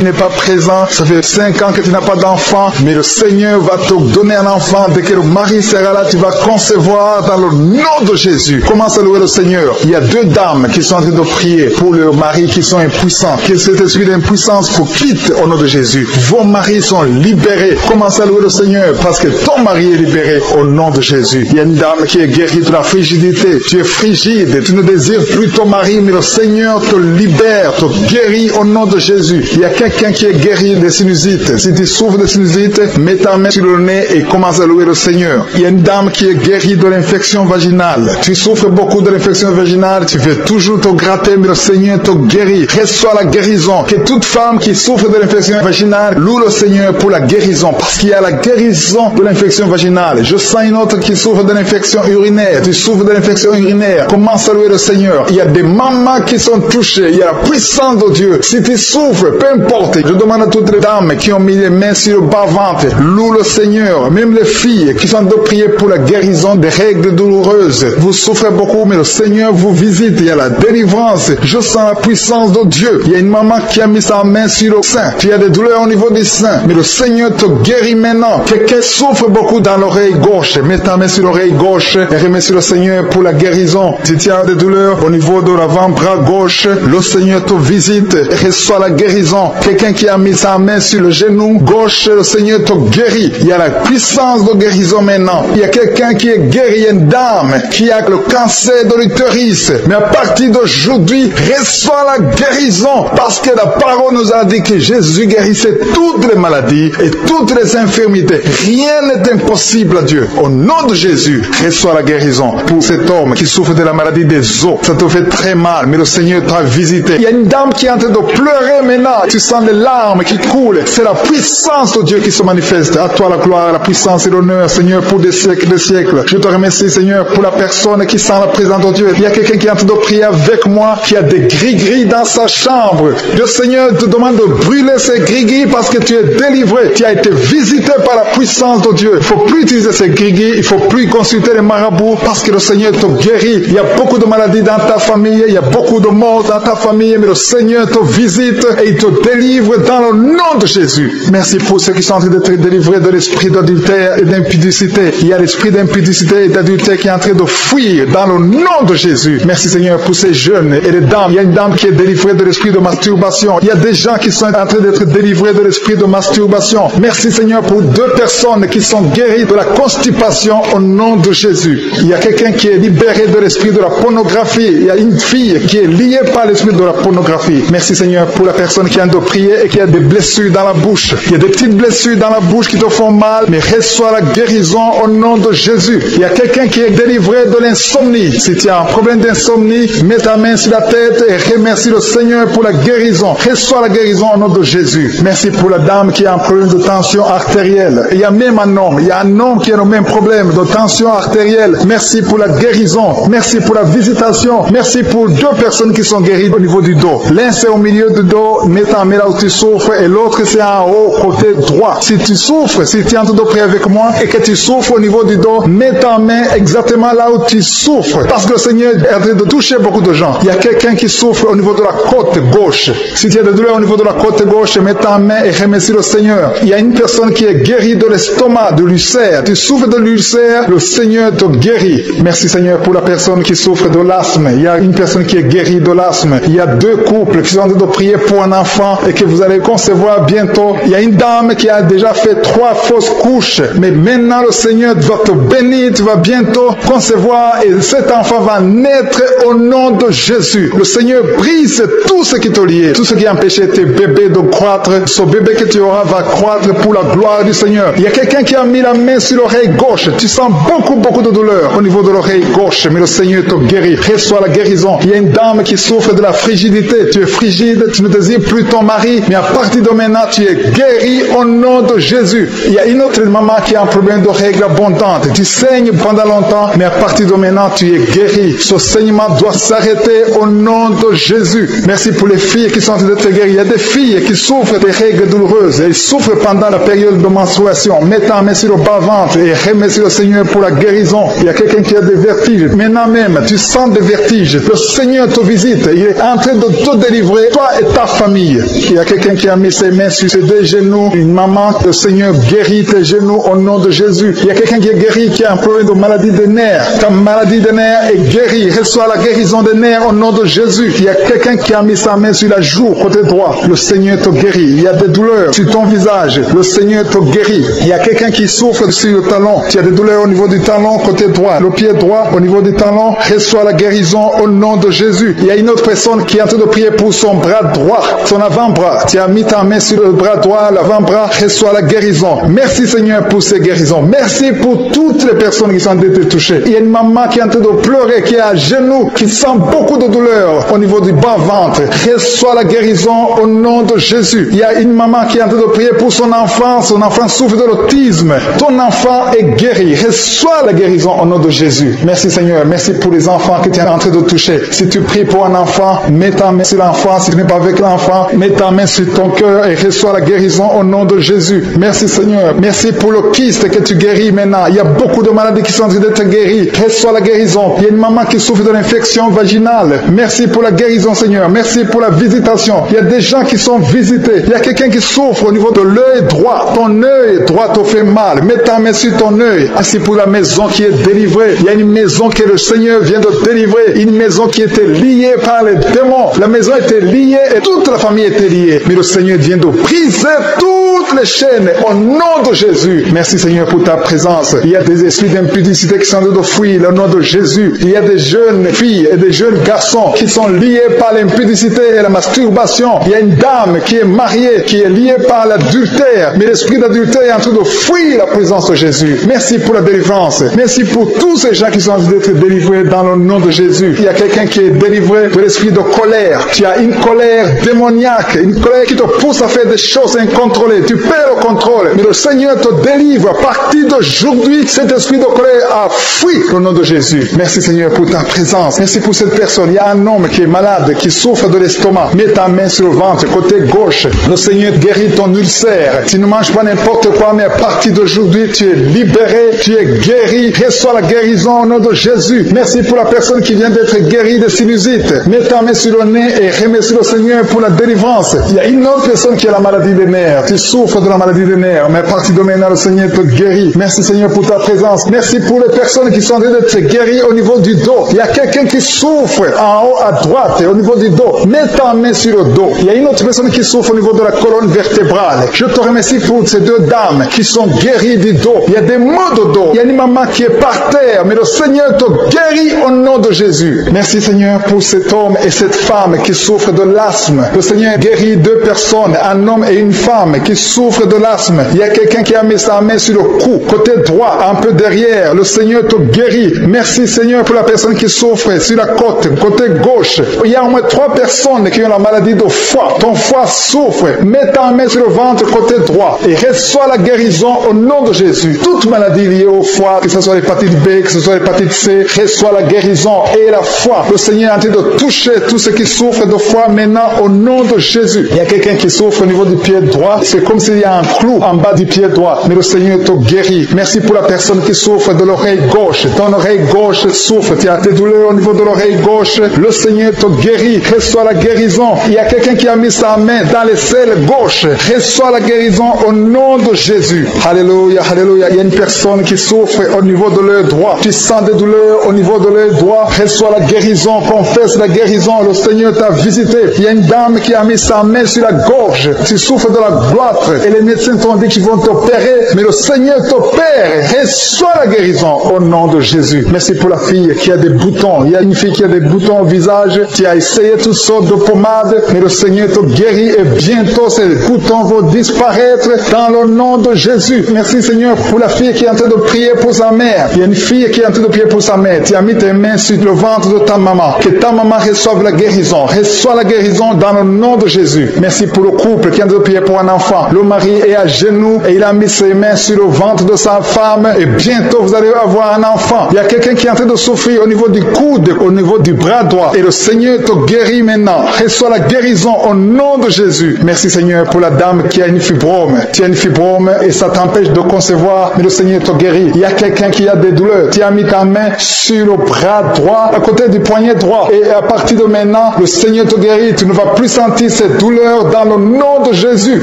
n'est pas présent. Ça fait 5 ans que tu n'as pas d'enfant. Mais le Seigneur va te donner un enfant. Dès que le mari sera là, tu vas concevoir dans le nom de Jésus. Commence à louer le Seigneur. Il y a deux dames qui sont en train de prier pour leurs maris qui sont impuissants. Que cet esprit d'impuissance vous quitte au nom de Jésus. Vos maris sont libérés. Commence à louer le Seigneur parce que ton mari est libéré au nom de Jésus. Il y a une dame qui est guérie de la frigidité. Tu es frigide. Tu ne désires plus ton mari, mais le Seigneur te libère, te guérit au nom de Jésus. Il y a quelqu'un qui est guéri des sinusites. Si tu souffres de sinusite, mets ta main sur le nez et commence à louer le Seigneur. Il y a une dame qui est guérie de l'infection vaginale. Tu souffres beaucoup de l'infection vaginale. Tu veux toujours te gratter, mais le Seigneur te guérit. Reçois la guérison. Que toute femme qui souffre de l'infection vaginale loue le Seigneur pour la guérison. Parce qu'il y a la guérison de l'infection vaginale. Je sens une autre qui souffre de l'infection urinaire. Tu souffres de l'infection urinaire. Commence à louer le Seigneur. Il y a des mamans qui sont touchées. Il y a la puissance de Dieu. Si tu souffres, peu importe. Je demande à toutes les dames qui ont mis les mains sur le bas-ventre, loue le Seigneur. Même les filles qui sont de prier pour la guérison des règles douloureuses. Vous souffrez beaucoup, mais le Seigneur vous visite. Il y a la délivrance. Je sens la puissance de Dieu. Il y a une maman qui a mis sa main sur le sein. Tu as des douleurs au niveau du sein, mais le Seigneur te guérit maintenant. Quelqu'un souffre beaucoup dans l'oreille gauche. Mets ta main sur l'oreille gauche et remercie le Seigneur pour la guérison. Si tu as des douleurs au niveau de l'avant-bras gauche, le Seigneur te visite et reçoit la guérison. Quelqu'un qui a mis sa main sur le genou gauche, le Seigneur te guérit. Il y a la puissance de guérison maintenant. Il y a quelqu'un qui est guéri, une dame qui a le cancer de l'utérus. Mais à partir d'aujourd'hui, reçoit la guérison parce que la parole nous a dit que Jésus guérissait toutes les maladies et toutes les infirmités. Rien n'est impossible à Dieu. Au nom de Jésus, reçois la guérison pour cet homme qui souffre de la maladie des os. Ça te fait très mal, mais le Seigneur t'a visité. Il y a une dame qui est en train de pleurer maintenant. Tu sens les larmes qui coulent. C'est la puissance de Dieu qui se manifeste. À toi la gloire, la puissance et l'honneur, Seigneur, pour des siècles et des siècles. Je te remercie, Seigneur, pour la personne qui sent la présence de Dieu. Il y a quelqu'un qui est en train de prier avec moi, qui a des gris-gris dans sa chambre. Le Seigneur te demande de brûler ces gris-gris parce que tu es délivré. Tu as été visité par la puissance de Dieu. Il ne faut plus utiliser ces gris-gris. Il ne faut plus consulter les marabouts parce que le Seigneur te guérit. Il y a beaucoup de maladies dans ta famille. Il y a beaucoup de morts dans ta famille. Mais le Seigneur te visite et il te délivre dans le nom de Jésus. Merci pour ceux qui sont en train d'être délivrés de l'esprit d'adultère et d'impudicité. Il y a l'esprit d'impudicité et d'adultère qui est en train de fuir dans le nom de Jésus. Merci Seigneur pour ces jeunes et les dames. Il y a une dame dame qui est délivrée de l'esprit de masturbation. Il y a des gens qui sont en train d'être délivrés de l'esprit de masturbation. Merci Seigneur pour 2 personnes qui sont guéries de la constipation au nom de Jésus. Il y a quelqu'un qui est libéré de l'esprit de la pornographie. Il y a une fille qui est liée par l'esprit de la pornographie. Merci Seigneur pour la personne qui a de prier et qui a des blessures dans la bouche. Il y a des petites blessures dans la bouche qui te font mal, mais reçois la guérison au nom de Jésus. Il y a quelqu'un qui est délivré de l'insomnie. Si tu as un problème d'insomnie, mets ta main sur la tête et remercie le Seigneur pour la guérison. Reçois la guérison au nom de Jésus. Merci pour la dame qui a un problème de tension artérielle. Il y a même un homme. Il y a un homme qui a le même problème de tension artérielle. Merci pour la guérison. Merci pour la visitation. Merci pour 2 personnes qui sont guéries au niveau du dos. L'un c'est au milieu du dos, mets ta main là où tu souffres, et l'autre c'est en haut, côté droit. Si tu souffres, si tu es en train de prier avec moi et que tu souffres au niveau du dos, mets ta main exactement là où tu souffres. Parce que le Seigneur est en train de toucher beaucoup de gens. Il y a quelqu'un qui souffre au niveau de la côte gauche. Si tu as des douleurs au niveau de la côte gauche, mets ta main et remercie le Seigneur. Il y a une personne qui est guérie de l'estomac, de l'ulcère. Tu souffres de l'ulcère, le Seigneur te guérit. Merci Seigneur pour la personne qui souffre de l'asthme. Il y a une personne qui est guérie de l'asthme. Il y a 2 couples qui sont en train de prier pour un enfant et que vous allez concevoir bientôt. Il y a une dame qui a déjà fait 3 fausses couches. Mais maintenant le Seigneur va te bénir. Tu vas bientôt concevoir et cet enfant va naître au nom de Jésus. Le Seigneur brise tout ce qui te liait, tout ce qui empêchait tes bébés de croître. Ce bébé que tu auras va croître pour la gloire du Seigneur. Il y a quelqu'un qui a mis la main sur l'oreille gauche. Tu sens beaucoup de douleur au niveau de l'oreille gauche, mais le Seigneur te guérit. Reçois la guérison. Il y a une dame qui souffre de la frigidité. Tu es frigide, tu ne désires plus ton mari, mais à partir de maintenant, tu es guéri au nom de Jésus. Il y a une autre maman qui a un problème de règles abondantes. Tu saignes pendant longtemps, mais à partir de maintenant, tu es guéri. Ce saignement doit s'arrêter au nom de Jésus. Merci pour les filles qui sont en train d'être guéries. Il y a des filles qui souffrent des règles douloureuses. Elles souffrent pendant la période de menstruation. Mets ta main sur le bas-ventre et remercie le Seigneur pour la guérison. Il y a quelqu'un qui a des vertiges. Maintenant même, tu sens des vertiges. Le Seigneur te visite. Il est en train de te délivrer, toi et ta famille. Il y a quelqu'un qui a mis ses mains sur ses 2 genoux. Une maman, le Seigneur guérit tes genoux au nom de Jésus. Il y a quelqu'un qui est guéri, qui a un problème de maladie des nerfs. Ta maladie des nerfs est guérie. Reçois la guérison des nerfs au nom de Jésus. Il y a quelqu'un qui a mis sa main sur la joue, côté droit. Le Seigneur te guérit. Il y a des douleurs sur ton visage. Le Seigneur te guérit. Il y a quelqu'un qui souffre sur le talon. Tu as des douleurs au niveau du talon, côté droit. Le pied droit, au niveau du talon. Reçois la guérison au nom de Jésus. Il y a une autre personne qui est en train de prier pour son bras droit, son avant-bras. Tu as mis ta main sur le bras droit, l'avant-bras. Reçois la guérison. Merci Seigneur pour ces guérisons. Merci pour toutes les personnes qui sont en train de toucher. Il y a une maman qui est en train de pleurer, qui est à genoux, qui sent beaucoup de douleur au niveau du bas-ventre. Reçois la guérison au nom de Jésus. Il y a une maman qui est en train de prier pour son enfant. Son enfant souffre de l'autisme. Ton enfant est guéri. Reçois la guérison au nom de Jésus. Merci Seigneur. Merci pour les enfants que tu es en train de toucher. Si tu pries pour un enfant, mets ta main sur l'enfant. Si tu n'es pas avec l'enfant, mets ta main sur ton cœur et reçois la guérison au nom de Jésus. Merci Seigneur. Merci pour le kyste que tu guéris maintenant. Il y a beaucoup de maladies qui sont en train d'être guéries. Reçois la guérison. Il y a une maman qui souffre de l'infection vaginale. Merci pour la guérison Seigneur. Merci pour la visitation. Il y a des gens qui sont visités. Il y a quelqu'un qui souffre au niveau de l'œil droit. Ton œil droit te fait mal. Mets ta main sur ton œil. Ainsi pour la maison qui est délivrée. Il y a une maison que le Seigneur vient de délivrer. Une maison qui était liée par les démons. La maison était liée et toute la famille était liée. Mais le Seigneur vient de briser toutes les chaînes au nom de Jésus. Merci Seigneur pour ta présence. Il y a des esprits d'impudicité qui sont en train de fuir le nom de Jésus. Il y a des jeunes filles et des jeunes garçons qui sont liés par l'impudicité et la masturbation. Il y a une dame qui est mariée, qui est liée par l'adultère. Mais l'esprit d'adultère est en train de fuir la présence de Jésus. Merci pour la délivrance. Merci pour tous ces gens qui sont en train d'être délivrés dans le nom de Jésus. Il y a quelqu'un qui est délivré de l'esprit de colère. Tu as une colère démoniaque, une colère qui te pousse à faire des choses incontrôlées. Tu perds le contrôle. Mais le Seigneur te délivre. À partir d'aujourd'hui, cet esprit de colère a fui au nom de Jésus. Merci Seigneur pour ta présence. Merci pour cette personne. Il y a un homme qui est malade, qui souffre de l'estomac. Mets ta main sur le ventre, côté gauche. Le Seigneur guérit ton ulcère. Tu ne manges pas n'importe quoi, mais à partir d'aujourd'hui, tu es libéré, tu es guéri. Reçois la guérison au nom de Jésus. Merci pour la personne qui vient d'être guérie de sinusite. Mets ta main sur le nez et remercie le Seigneur pour la délivrance. Il y a une autre personne qui a la maladie des nerfs. Tu souffres de la maladie des nerfs, mais à partir de maintenant, le Seigneur te guérit. Merci Seigneur pour ta présence. Merci pour les personnes qui sont en train d'être guéries au niveau du dos. Il y a quelqu'un qui souffre en haut à droite. droite, au niveau du dos. Mets ta main sur le dos. Il y a une autre personne qui souffre au niveau de la colonne vertébrale. Je te remercie pour ces deux dames qui sont guéries du dos. Il y a des maux de dos. Il y a une maman qui est par terre, mais le Seigneur te guérit au nom de Jésus. Merci Seigneur pour cet homme et cette femme qui souffrent de l'asthme. Le Seigneur guérit deux personnes, un homme et une femme qui souffrent de l'asthme. Il y a quelqu'un qui a mis sa main sur le cou, côté droit, un peu derrière. Le Seigneur te guérit. Merci Seigneur pour la personne qui souffre sur la côte, côté gauche. Il y a au moins 3 personnes qui ont la maladie de foie. Ton foie souffre. Mets ta main sur le ventre côté droit et reçois la guérison au nom de Jésus. Toute maladie liée au foie, que ce soit l'hépatite B, que ce soit l'hépatite C, reçois la guérison et la foi. Le Seigneur est en train de toucher tous ceux qui souffrent de foie maintenant au nom de Jésus. Il y a quelqu'un qui souffre au niveau du pied droit. C'est comme s'il y a un clou en bas du pied droit. Mais le Seigneur te guérit. Merci pour la personne qui souffre de l'oreille gauche. Ton oreille gauche souffre. Tu as des douleurs au niveau de l'oreille gauche. Le Seigneur te guérit. Reçois la guérison. Il y a quelqu'un qui a mis sa main dans les selles gauche. Reçois la guérison au nom de Jésus. Alléluia, alléluia. Il y a une personne qui souffre au niveau de l'œil droit. Tu sens des douleurs au niveau de l'œil droit. Reçois la guérison. Confesse la guérison. Le Seigneur t'a visité. Il y a une dame qui a mis sa main sur la gorge. Tu souffres de la gloître. Et les médecins t'ont dit qu'ils vont t'opérer. Mais le Seigneur t'opère. Reçois la guérison au nom de Jésus. Merci pour la fille qui a des boutons. Il y a une fille qui a des boutons au visage. Tu as essayé toutes sortes de pommades. Mais le Seigneur te guérit. Et bientôt ces boutons vont disparaître dans le nom de Jésus. Merci Seigneur pour la fille qui est en train de prier pour sa mère. Il y a une fille qui est en train de prier pour sa mère. Tu as mis tes mains sur le ventre de ta maman. Que ta maman reçoive la guérison. Reçois la guérison dans le nom de Jésus. Merci pour le couple qui est en train de prier pour un enfant. Le mari est à genoux et il a mis ses mains sur le ventre de sa femme. Et bientôt vous allez avoir un enfant. Il y a quelqu'un qui est en train de souffrir au niveau du coude, au niveau du bras droit. Et le Seigneur te guérit maintenant. Reçois la guérison au nom de Jésus. Merci Seigneur pour la dame qui a une fibrome. Tu as une fibrome et ça t'empêche de concevoir, mais le Seigneur te guérit. Il y a quelqu'un qui a des douleurs. Tu as mis ta main sur le bras droit, à côté du poignet droit. Et à partir de maintenant, le Seigneur te guérit. Tu ne vas plus sentir ces douleurs dans le nom de Jésus.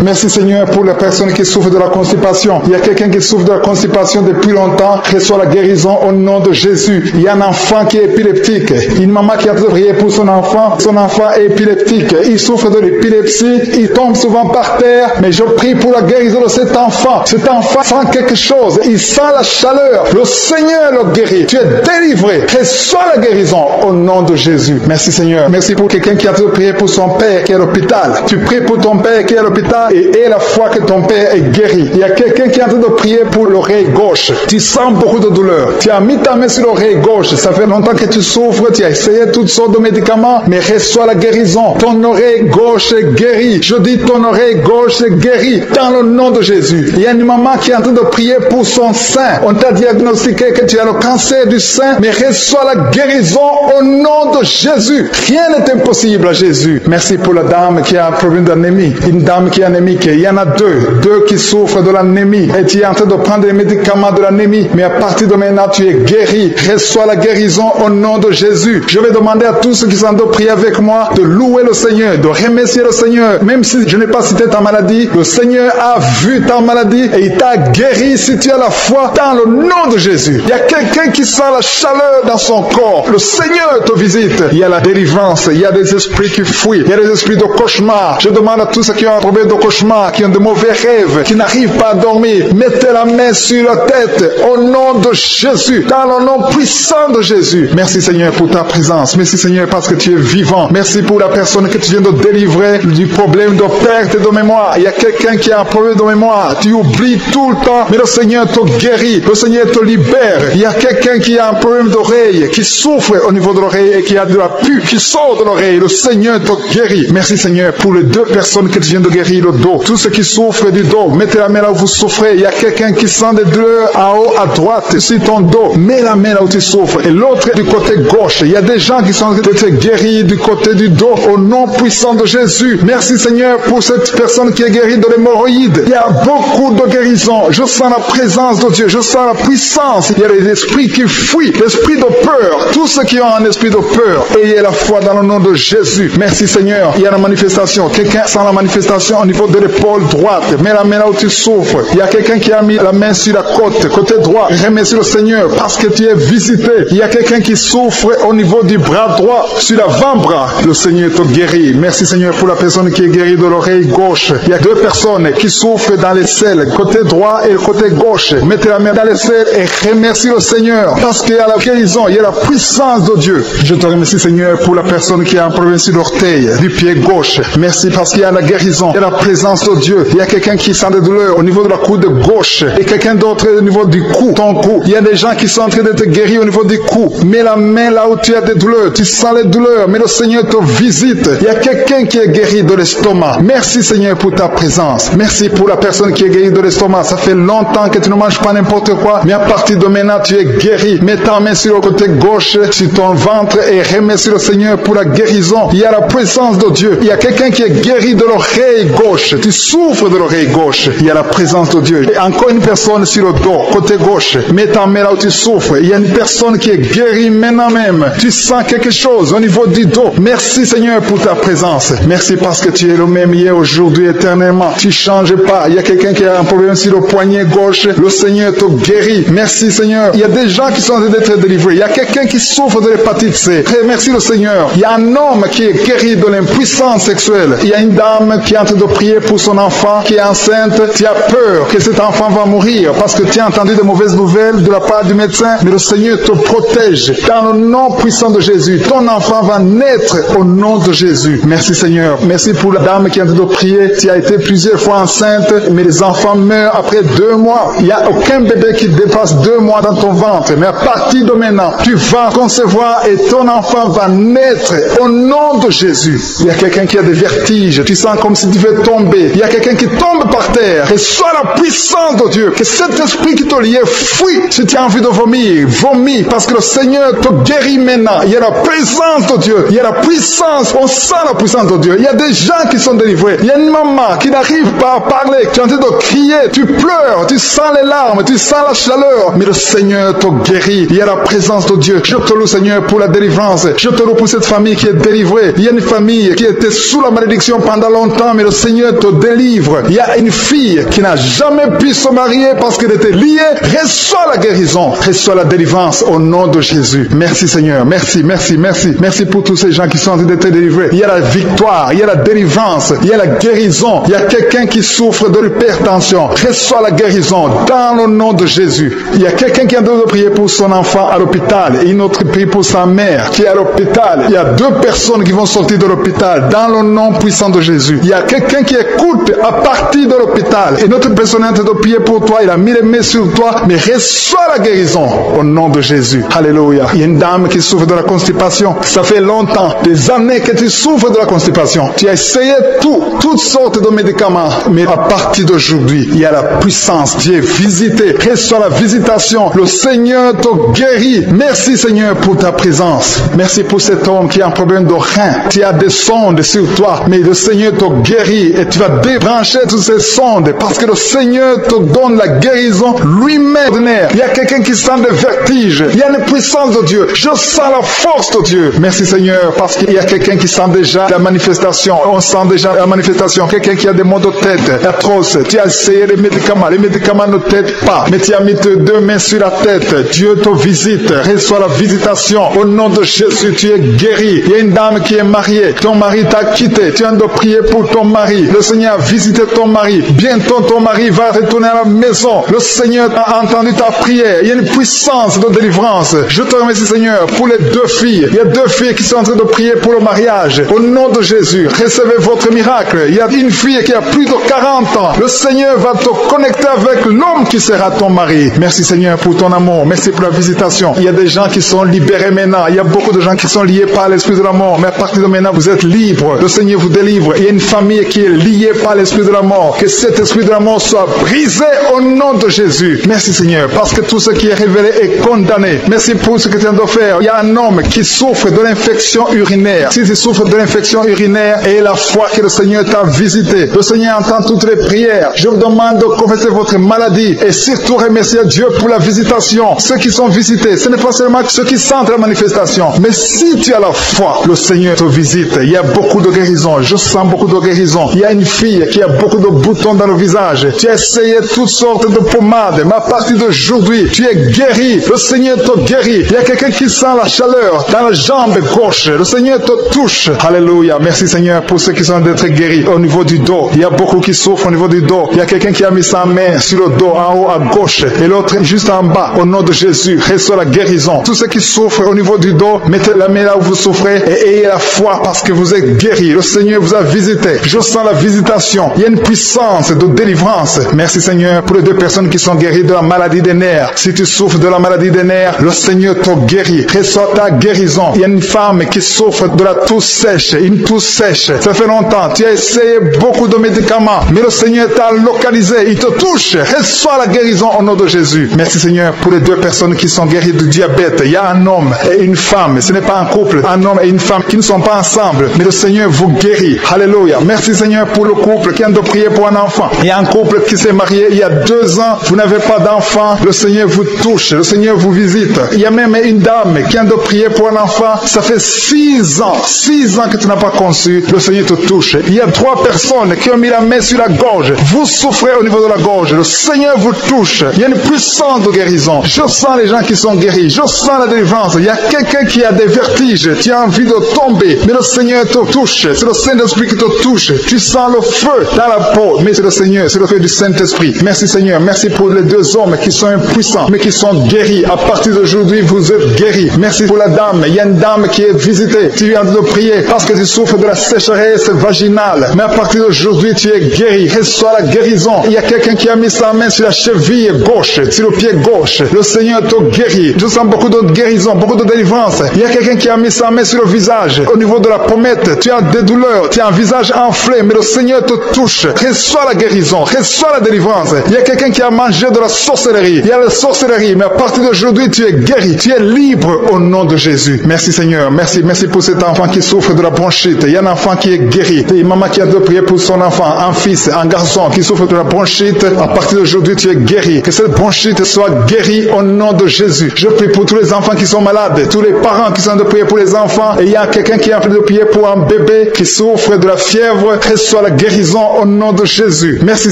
Merci Seigneur pour les personnes qui souffrent de la constipation. Il y a quelqu'un qui souffre de la constipation depuis longtemps. Reçois la guérison au nom de Jésus. Il y a un enfant qui est épileptique. Une maman qui a prié pour son enfant. Son enfant est épileptique. Il souffre de l'épilepsie. Il tombe souvent par terre. Mais je prie pour la guérison de cet enfant. Cet enfant sent quelque chose. Il sent la chaleur. Le Seigneur le guérit. Tu es délivré. Reçois la guérison au nom de Jésus. Merci Seigneur. Merci pour quelqu'un qui a prié pour son père qui est à l'hôpital. Tu pries pour ton père qui est à l'hôpital et aie la foi que ton père est guéri. Il y a quelqu'un qui est en train de prier pour l'oreille gauche. Tu sens beaucoup de douleur. Tu as mis ta main sur l'oreille gauche. Ça fait longtemps que tu souffres. Tu as essayé toutes sortes de médicaments, mais reçois la guérison. Ton oreille gauche est guérie. Je dis ton oreille gauche est guérie dans le nom de Jésus. Il y a une maman qui est en train de prier pour son sein. On t'a diagnostiqué que tu as le cancer du sein, mais reçois la guérison au nom de Jésus. Rien n'est impossible à Jésus. Merci pour la dame qui a un problème d'anémie. Une dame qui est anémique. Il y en a deux qui souffrent de l'anémie. Et tu es en train de prendre des médicaments de l'anémie, mais à partir de maintenant, tu es guéri. Reçois la guérison au nom de Jésus. Je vais demander à tous ceux qui sont en train de prier avec moi de louer le Seigneur, de remercier le Seigneur. Même si je n'ai pas cité ta maladie, le Seigneur a vu ta maladie et il t'a guéri si tu as la foi dans le nom de Jésus. Il y a quelqu'un qui sent la chaleur dans son corps. Le Seigneur te visite. Il y a la délivrance. Il y a des esprits qui fuient. Il y a des esprits de cauchemar. Je demande à tous ceux qui ont un problème de cauchemar, qui ont de mauvais rêves, qui n'arrivent pas à dormir, mettez la main sur la tête au nom de Jésus, dans le nom puissant de Jésus. Merci Seigneur pour ta présence. Merci Seigneur parce que tu es vivant. Merci pour la personne que tu viens de délivrer du problème de perte de mémoire. Il y a quelqu'un qui a un problème de mémoire. Tu oublies tout le temps, mais le Seigneur te guérit. Le Seigneur te libère. Il y a quelqu'un qui a un problème d'oreille, qui souffre au niveau de l'oreille et qui a de la pus qui sort de l'oreille. Le Seigneur te guérit. Merci Seigneur pour les 2 personnes que tu viens de guérir le dos. Tous ceux qui souffrent du dos, mettez la main là où vous souffrez. Il y a quelqu'un qui sent des douleurs en haut à droite sur ton dos. Mets la main là où tu souffres. Et l'autre du côté gauche. Il y a des gens qui sont en train de te guérir du côté du dos au nom puissant de Jésus. Merci Seigneur pour cette personne qui est guérie de l'hémorroïde. Il y a beaucoup de guérisons. Je sens la présence de Dieu. Je sens la puissance. Il y a des esprits qui fuient. L'esprit de peur. Tous ceux qui ont un esprit de peur. Ayez la foi dans le nom de Jésus. Merci Seigneur. Il y a la manifestation. Quelqu'un sent la manifestation au niveau de l'épaule droite. Mets la main là où tu souffres. Il y a quelqu'un qui a mis la main sur la côté droit. Remercie le Seigneur parce que tu es visité. Il y a quelqu'un qui souffre au niveau du bras droit. sur l'avant-bras, le Seigneur te guérit. Merci Seigneur pour la personne qui est guérie de l'oreille gauche. Il y a deux personnes qui souffrent dans les selles, côté droit et le côté gauche. Mettez la main dans les selles et remercie le Seigneur parce qu'il y a la guérison, il y a la puissance de Dieu. Je te remercie Seigneur pour la personne qui a un problème sur l'orteil du pied gauche. Merci parce qu'il y a la guérison, il y a la présence de Dieu. Il y a quelqu'un qui sent des douleurs au niveau de la coude gauche et quelqu'un d'autre au niveau du cou, ton cou. Il y a des gens qui sont en train d'être guéris au niveau du cou. Mets la main là où tu as des douleurs, tu sens les douleurs, mais le Seigneur te visite. Il y a quelqu'un qui est guéri de l'estomac. Merci Seigneur pour ta présence. Merci pour la personne qui est guérie de l'estomac. Ça fait longtemps que tu ne manges pas n'importe quoi, mais à partir de maintenant tu es guéri. Mets ta main sur le côté gauche, sur ton ventre et remercie le Seigneur pour la guérison. Il y a la présence de Dieu. Il y a quelqu'un qui est guéri de l'oreille gauche. Tu souffres de l'oreille gauche. Il y a la présence de Dieu. Et encore une personne sur le dos, côté gauche. Mets ta main là où tu souffres. Il y a une personne qui est guérie maintenant même. Tu sens quelque chose au niveau du dos. Merci Seigneur pour ta présence. Merci parce que tu es le même hier, aujourd'hui, éternellement. Tu ne changes pas. Il y a quelqu'un qui a un problème sur le poignet gauche. Le Seigneur te guérit. Merci Seigneur. Il y a des gens qui sont en train d'être délivrés. Il y a quelqu'un qui souffre de l'hépatite C. Merci le Seigneur. Il y a un homme qui est guéri de l'impuissance sexuelle. Il y a une dame qui est en train de prier pour son enfant qui est enceinte. Tu as peur que cet enfant va mourir parce que tu as entendu de mauvaises nouvelles de la part du médecin. Mais le Seigneur te protège. Dans le nom puissant de Jésus, ton enfant va naître au nom de Jésus. Merci Seigneur. Merci pour la dame qui est en train de prier. Tu as été plusieurs fois enceinte, mais les enfants meurent après 2 mois. Il n'y a aucun bébé qui dépasse 2 mois dans ton ventre. Mais à partir de maintenant, tu vas concevoir et ton enfant va naître au nom de Jésus. Il y a quelqu'un qui a des vertiges. Tu sens comme si tu veux tomber. Il y a quelqu'un qui tombe par terre. Et soit la puissance de Dieu. Que cet esprit qui te liait fuit. Si tu as envie de vomir, vomis. Parce que le Seigneur te guérit maintenant. Il y a la présence de Dieu. Il y a la puissance. On sent la puissance de Dieu. Il y a des gens qui sont délivrés. Il y a une maman qui n'arrive pas à parler. Tu es en train de crier. Tu pleures. Tu sens les larmes. Tu sens la chaleur. Mais le Seigneur te guérit. Il y a la présence de Dieu. Je te loue Seigneur pour la délivrance. Je te loue pour cette famille qui est délivrée. Il y a une famille qui était sous la malédiction pendant longtemps. Mais le Seigneur te délivre. Il y a une fille qui n'a jamais pu se marier parce qu'elle était liée. Reçois la guérison. Reçois la délivrance au nom de Jésus. Merci Seigneur. Merci, merci, merci. Merci pour tous ces gens qui sont en train d'être délivrés. Il y a la victoire. Il y a la délivrance. Il y a la guérison. Il y a quelqu'un qui souffre de l'hypertension. Reçois la guérison dans le nom de Jésus. Il y a quelqu'un qui est en train de prier pour son enfant à l'hôpital. Et une autre prie pour sa mère qui est à l'hôpital. Il y a 2 personnes qui vont sortir de l'hôpital dans le nom puissant de Jésus. Il y a quelqu'un qui écoute à partir de l'hôpital. Et notre personne est en train de prier pour toi. Il a mis les mains sur toi. Mais reçois la guérison au nom de Jésus. Alléluia. Il y a une dame qui souffre de la constipation. Ça fait longtemps, des années que tu souffres de la constipation. Tu as essayé toutes sortes de médicaments. Mais à partir d'aujourd'hui, il y a la puissance. Tu es visité. Reçois la visitation. Le Seigneur te guérit. Merci Seigneur pour ta présence. Merci pour cet homme qui a un problème de rein. Tu as des sondes sur toi. Mais le Seigneur te guérit. Et tu vas débrancher toutes ces sondes. Parce que le Seigneur te donne la guérison lui-même. Il y a quelqu'un qui sent des vertiges. Il y a une puissance de Dieu. Je sens la force de Dieu. Merci Seigneur. Parce qu'il y a quelqu'un qui sent déjà la manifestation. On sent déjà la manifestation. Quelqu'un qui a des maux de tête atroces. Tu as essayé les médicaments. Les médicaments ne t'aident pas. Mais tu as mis tes 2 mains sur la tête. Dieu te visite. Reçois la visitation. Au nom de Jésus, tu es guéri. Il y a une dame qui est mariée. Ton mari t'a quitté. Tu as de prier pour ton mari. Le Seigneur a visité ton mari. Bientôt ton mari va retourner à la maison. Le Seigneur a entendu ta prière. Il y a une puissance de délivrance. Je te remercie Seigneur pour les 2 filles. Il y a 2 filles qui sont en train de prier pour le mariage. Au nom de Jésus, recevez votre miracle. Il y a une fille qui a plus de 40 ans. Le Seigneur va te connecter avec l'homme qui sera ton mari. Merci Seigneur pour ton amour. Merci pour la visitation. Il y a des gens qui sont libérés maintenant. Il y a beaucoup de gens qui sont liés par l'esprit de la mort. Mais à partir de maintenant, vous êtes libres. Le Seigneur vous délivre. Il y a une famille qui est liée par l'esprit de la mort. Que cet esprit de la mort soit brisé au nom de Jésus. Merci Seigneur. Parce que tout ce qui est révélé est condamné. Merci pour ce que tu viens de faire. Il y a un homme qui souffre de l'infection urinaire. Si tu souffres de l'infection urinaire et la foi que le Seigneur t'a visité, le Seigneur entend toutes les prières. Je vous demande de confesser votre maladie et surtout remercier Dieu pour la visitation. Ceux qui sont visités, ce n'est pas seulement ceux qui sentent la manifestation, mais si tu as la foi, le Seigneur te visite. Il y a beaucoup de guérison. Je sens beaucoup de guérison. Il y a une fille qui a beaucoup de boutons dans le visage. Tu as essayé toutes sortes de pommades, mais à partir d'aujourd'hui, tu es guéri. Le Seigneur te guérit. Il y a quelqu'un qui sent la chaleur dans la jambe. jambe gauche, le Seigneur te touche. Alléluia. Merci Seigneur pour ceux qui sont d'être guéris au niveau du dos. Il y a beaucoup qui souffrent au niveau du dos. Il y a quelqu'un qui a mis sa main sur le dos, en haut à gauche, et l'autre juste en bas. Au nom de Jésus, reçois la guérison. Tous ceux qui souffrent au niveau du dos, mettez la main là où vous souffrez et ayez la foi parce que vous êtes guéris. Le Seigneur vous a visité. Je sens la visitation. Il y a une puissance de délivrance. Merci Seigneur pour les deux personnes qui sont guéries de la maladie des nerfs. Si tu souffres de la maladie des nerfs, le Seigneur te guérit. Reçois ta guérison. Il y a une femme qui souffre de la toux sèche, une toux sèche. Ça fait longtemps. Tu as essayé beaucoup de médicaments, mais le Seigneur t'a localisé. Il te touche. Reçois la guérison au nom de Jésus. Merci Seigneur pour les deux personnes qui sont guéries du diabète. Il y a un homme et une femme. Ce n'est pas un couple. Un homme et une femme qui ne sont pas ensemble, mais le Seigneur vous guérit. Alléluia. Merci Seigneur pour le couple qui vient de prier pour un enfant. Il y a un couple qui s'est marié il y a 2 ans. Vous n'avez pas d'enfant. Le Seigneur vous touche. Le Seigneur vous visite. Il y a même une dame qui vient de prier pour un enfant. Ça fait 6 ans. 6 ans que tu n'as pas conçu. Le Seigneur te touche. Il y a 3 personnes qui ont mis la main sur la gorge. Vous souffrez au niveau de la gorge. Le Seigneur vous touche. Il y a une puissance de guérison. Je sens les gens qui sont guéris. Je sens la délivrance. Il y a quelqu'un qui a des vertiges. Tu as envie de tomber. Mais le Seigneur te touche. C'est le Saint-Esprit qui te touche. Tu sens le feu dans la peau. Mais c'est le Seigneur. C'est le feu du Saint-Esprit. Merci Seigneur. Merci pour les 2 hommes qui sont impuissants, mais qui sont guéris. À partir d'aujourd'hui, vous êtes guéris. Merci pour la dame. Il y a une dame qui est visitée. Tu viens de prier parce que tu souffres de la sécheresse vaginale. Mais à partir d'aujourd'hui, tu es guéri. Reçois la guérison. Il y a quelqu'un qui a mis sa main sur la cheville gauche, sur le pied gauche. Le Seigneur te guérit. Je sens beaucoup de guérison, beaucoup de délivrance. Il y a quelqu'un qui a mis sa main sur le visage. Au niveau de la pommette, tu as des douleurs. Tu as un visage enflé, mais le Seigneur te touche. Reçois la guérison. Reçois la délivrance. Il y a quelqu'un qui a mangé de la sorcellerie. Il y a la sorcellerie, mais à partir d'aujourd'hui, tu es guéri. Tu es libre au nom de Jésus. Merci Seigneur. Merci. Merci pour cet enfant qui souffre de la bronchite. Il y a un enfant qui est guéri. Et une maman qui a de prier pour son enfant, un fils, un garçon qui souffre de la bronchite. À partir d'aujourd'hui, tu es guéri. Que cette bronchite soit guérie au nom de Jésus. Je prie pour tous les enfants qui sont malades, tous les parents qui sont de prier pour les enfants. Et il y a quelqu'un qui est en train de prier pour un bébé qui souffre de la fièvre. Reçois la guérison au nom de Jésus. Merci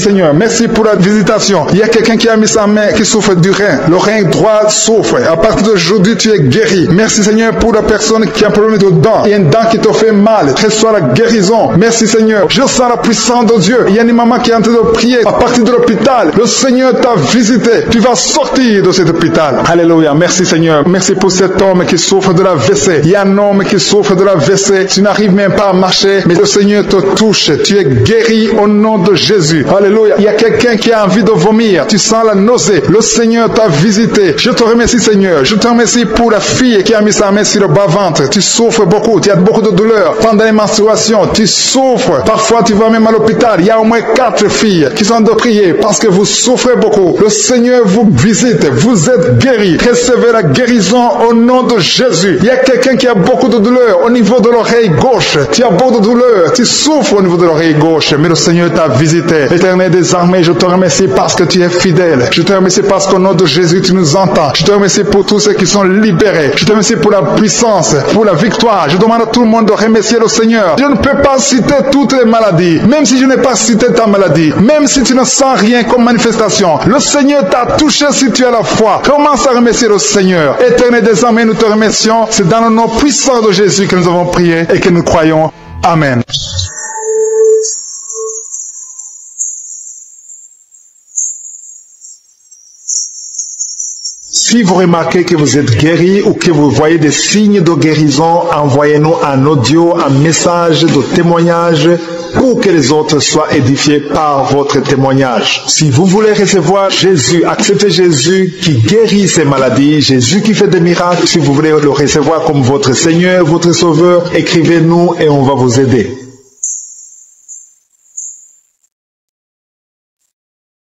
Seigneur. Merci pour la visitation. Il y a quelqu'un qui a mis sa main qui souffre du rein. Le rein droit souffre. À partir d'aujourd'hui, tu es guéri. Merci Seigneur pour la personne qui a un problème de dents. Il y a une dent qui te fait mal. Reçois la guérison. Merci Seigneur. Je sens la puissance de Dieu. Il y a une maman qui est en train de prier à partir de l'hôpital. Le Seigneur t'a visité. Tu vas sortir de cet hôpital. Alléluia. Merci Seigneur. Merci pour cet homme qui souffre de la WC. Il y a un homme qui souffre de la WC. Tu n'arrives même pas à marcher, mais le Seigneur te touche. Tu es guéri au nom de Jésus. Alléluia. Il y a quelqu'un qui a envie de vomir. Tu sens la nausée. Le Seigneur t'a visité. Je te remercie Seigneur. Je te remercie pour la fille qui a mis sa main sur le bas-ventre. Tu souffres beaucoup. Tu as beaucoup de douleurs pendant les menstruations. Tu souffres. Parfois tu vas même à l'hôpital. Il y a au moins 4 filles qui sont de prier parce que vous souffrez beaucoup. Le Seigneur vous visite. Vous êtes guéris. Recevez la guérison au nom de Jésus. Il y a quelqu'un qui a beaucoup de douleurs au niveau de l'oreille gauche. Tu as beaucoup de douleurs. Tu souffres au niveau de l'oreille gauche. Mais le Seigneur t'a visité. L'Éternel des armées, je te remercie parce que tu es fidèle. Je te remercie parce qu'au nom de Jésus, tu nous entends. Je te remercie pour tous ceux qui sont libérés. Je te remercie pour la puissance, pour la victoire. Je demande à tout le monde de remercier le Seigneur. Je ne peux pas citer toutes les maladies. Même si je n'ai pas cité ta maladie. Même si tu ne sens rien comme manifestation. Le Seigneur t'a touché si tu as la foi. Commence à remercier le Seigneur. Éternel des armées, nous te remercions. C'est dans le nom puissant de Jésus que nous avons prié et que nous croyons. Amen. Si vous remarquez que vous êtes guéri ou que vous voyez des signes de guérison, envoyez-nous un audio, un message de témoignage pour que les autres soient édifiés par votre témoignage. Si vous voulez recevoir Jésus, acceptez Jésus qui guérit ces maladies, Jésus qui fait des miracles, si vous voulez le recevoir comme votre Seigneur, votre Sauveur, écrivez-nous et on va vous aider.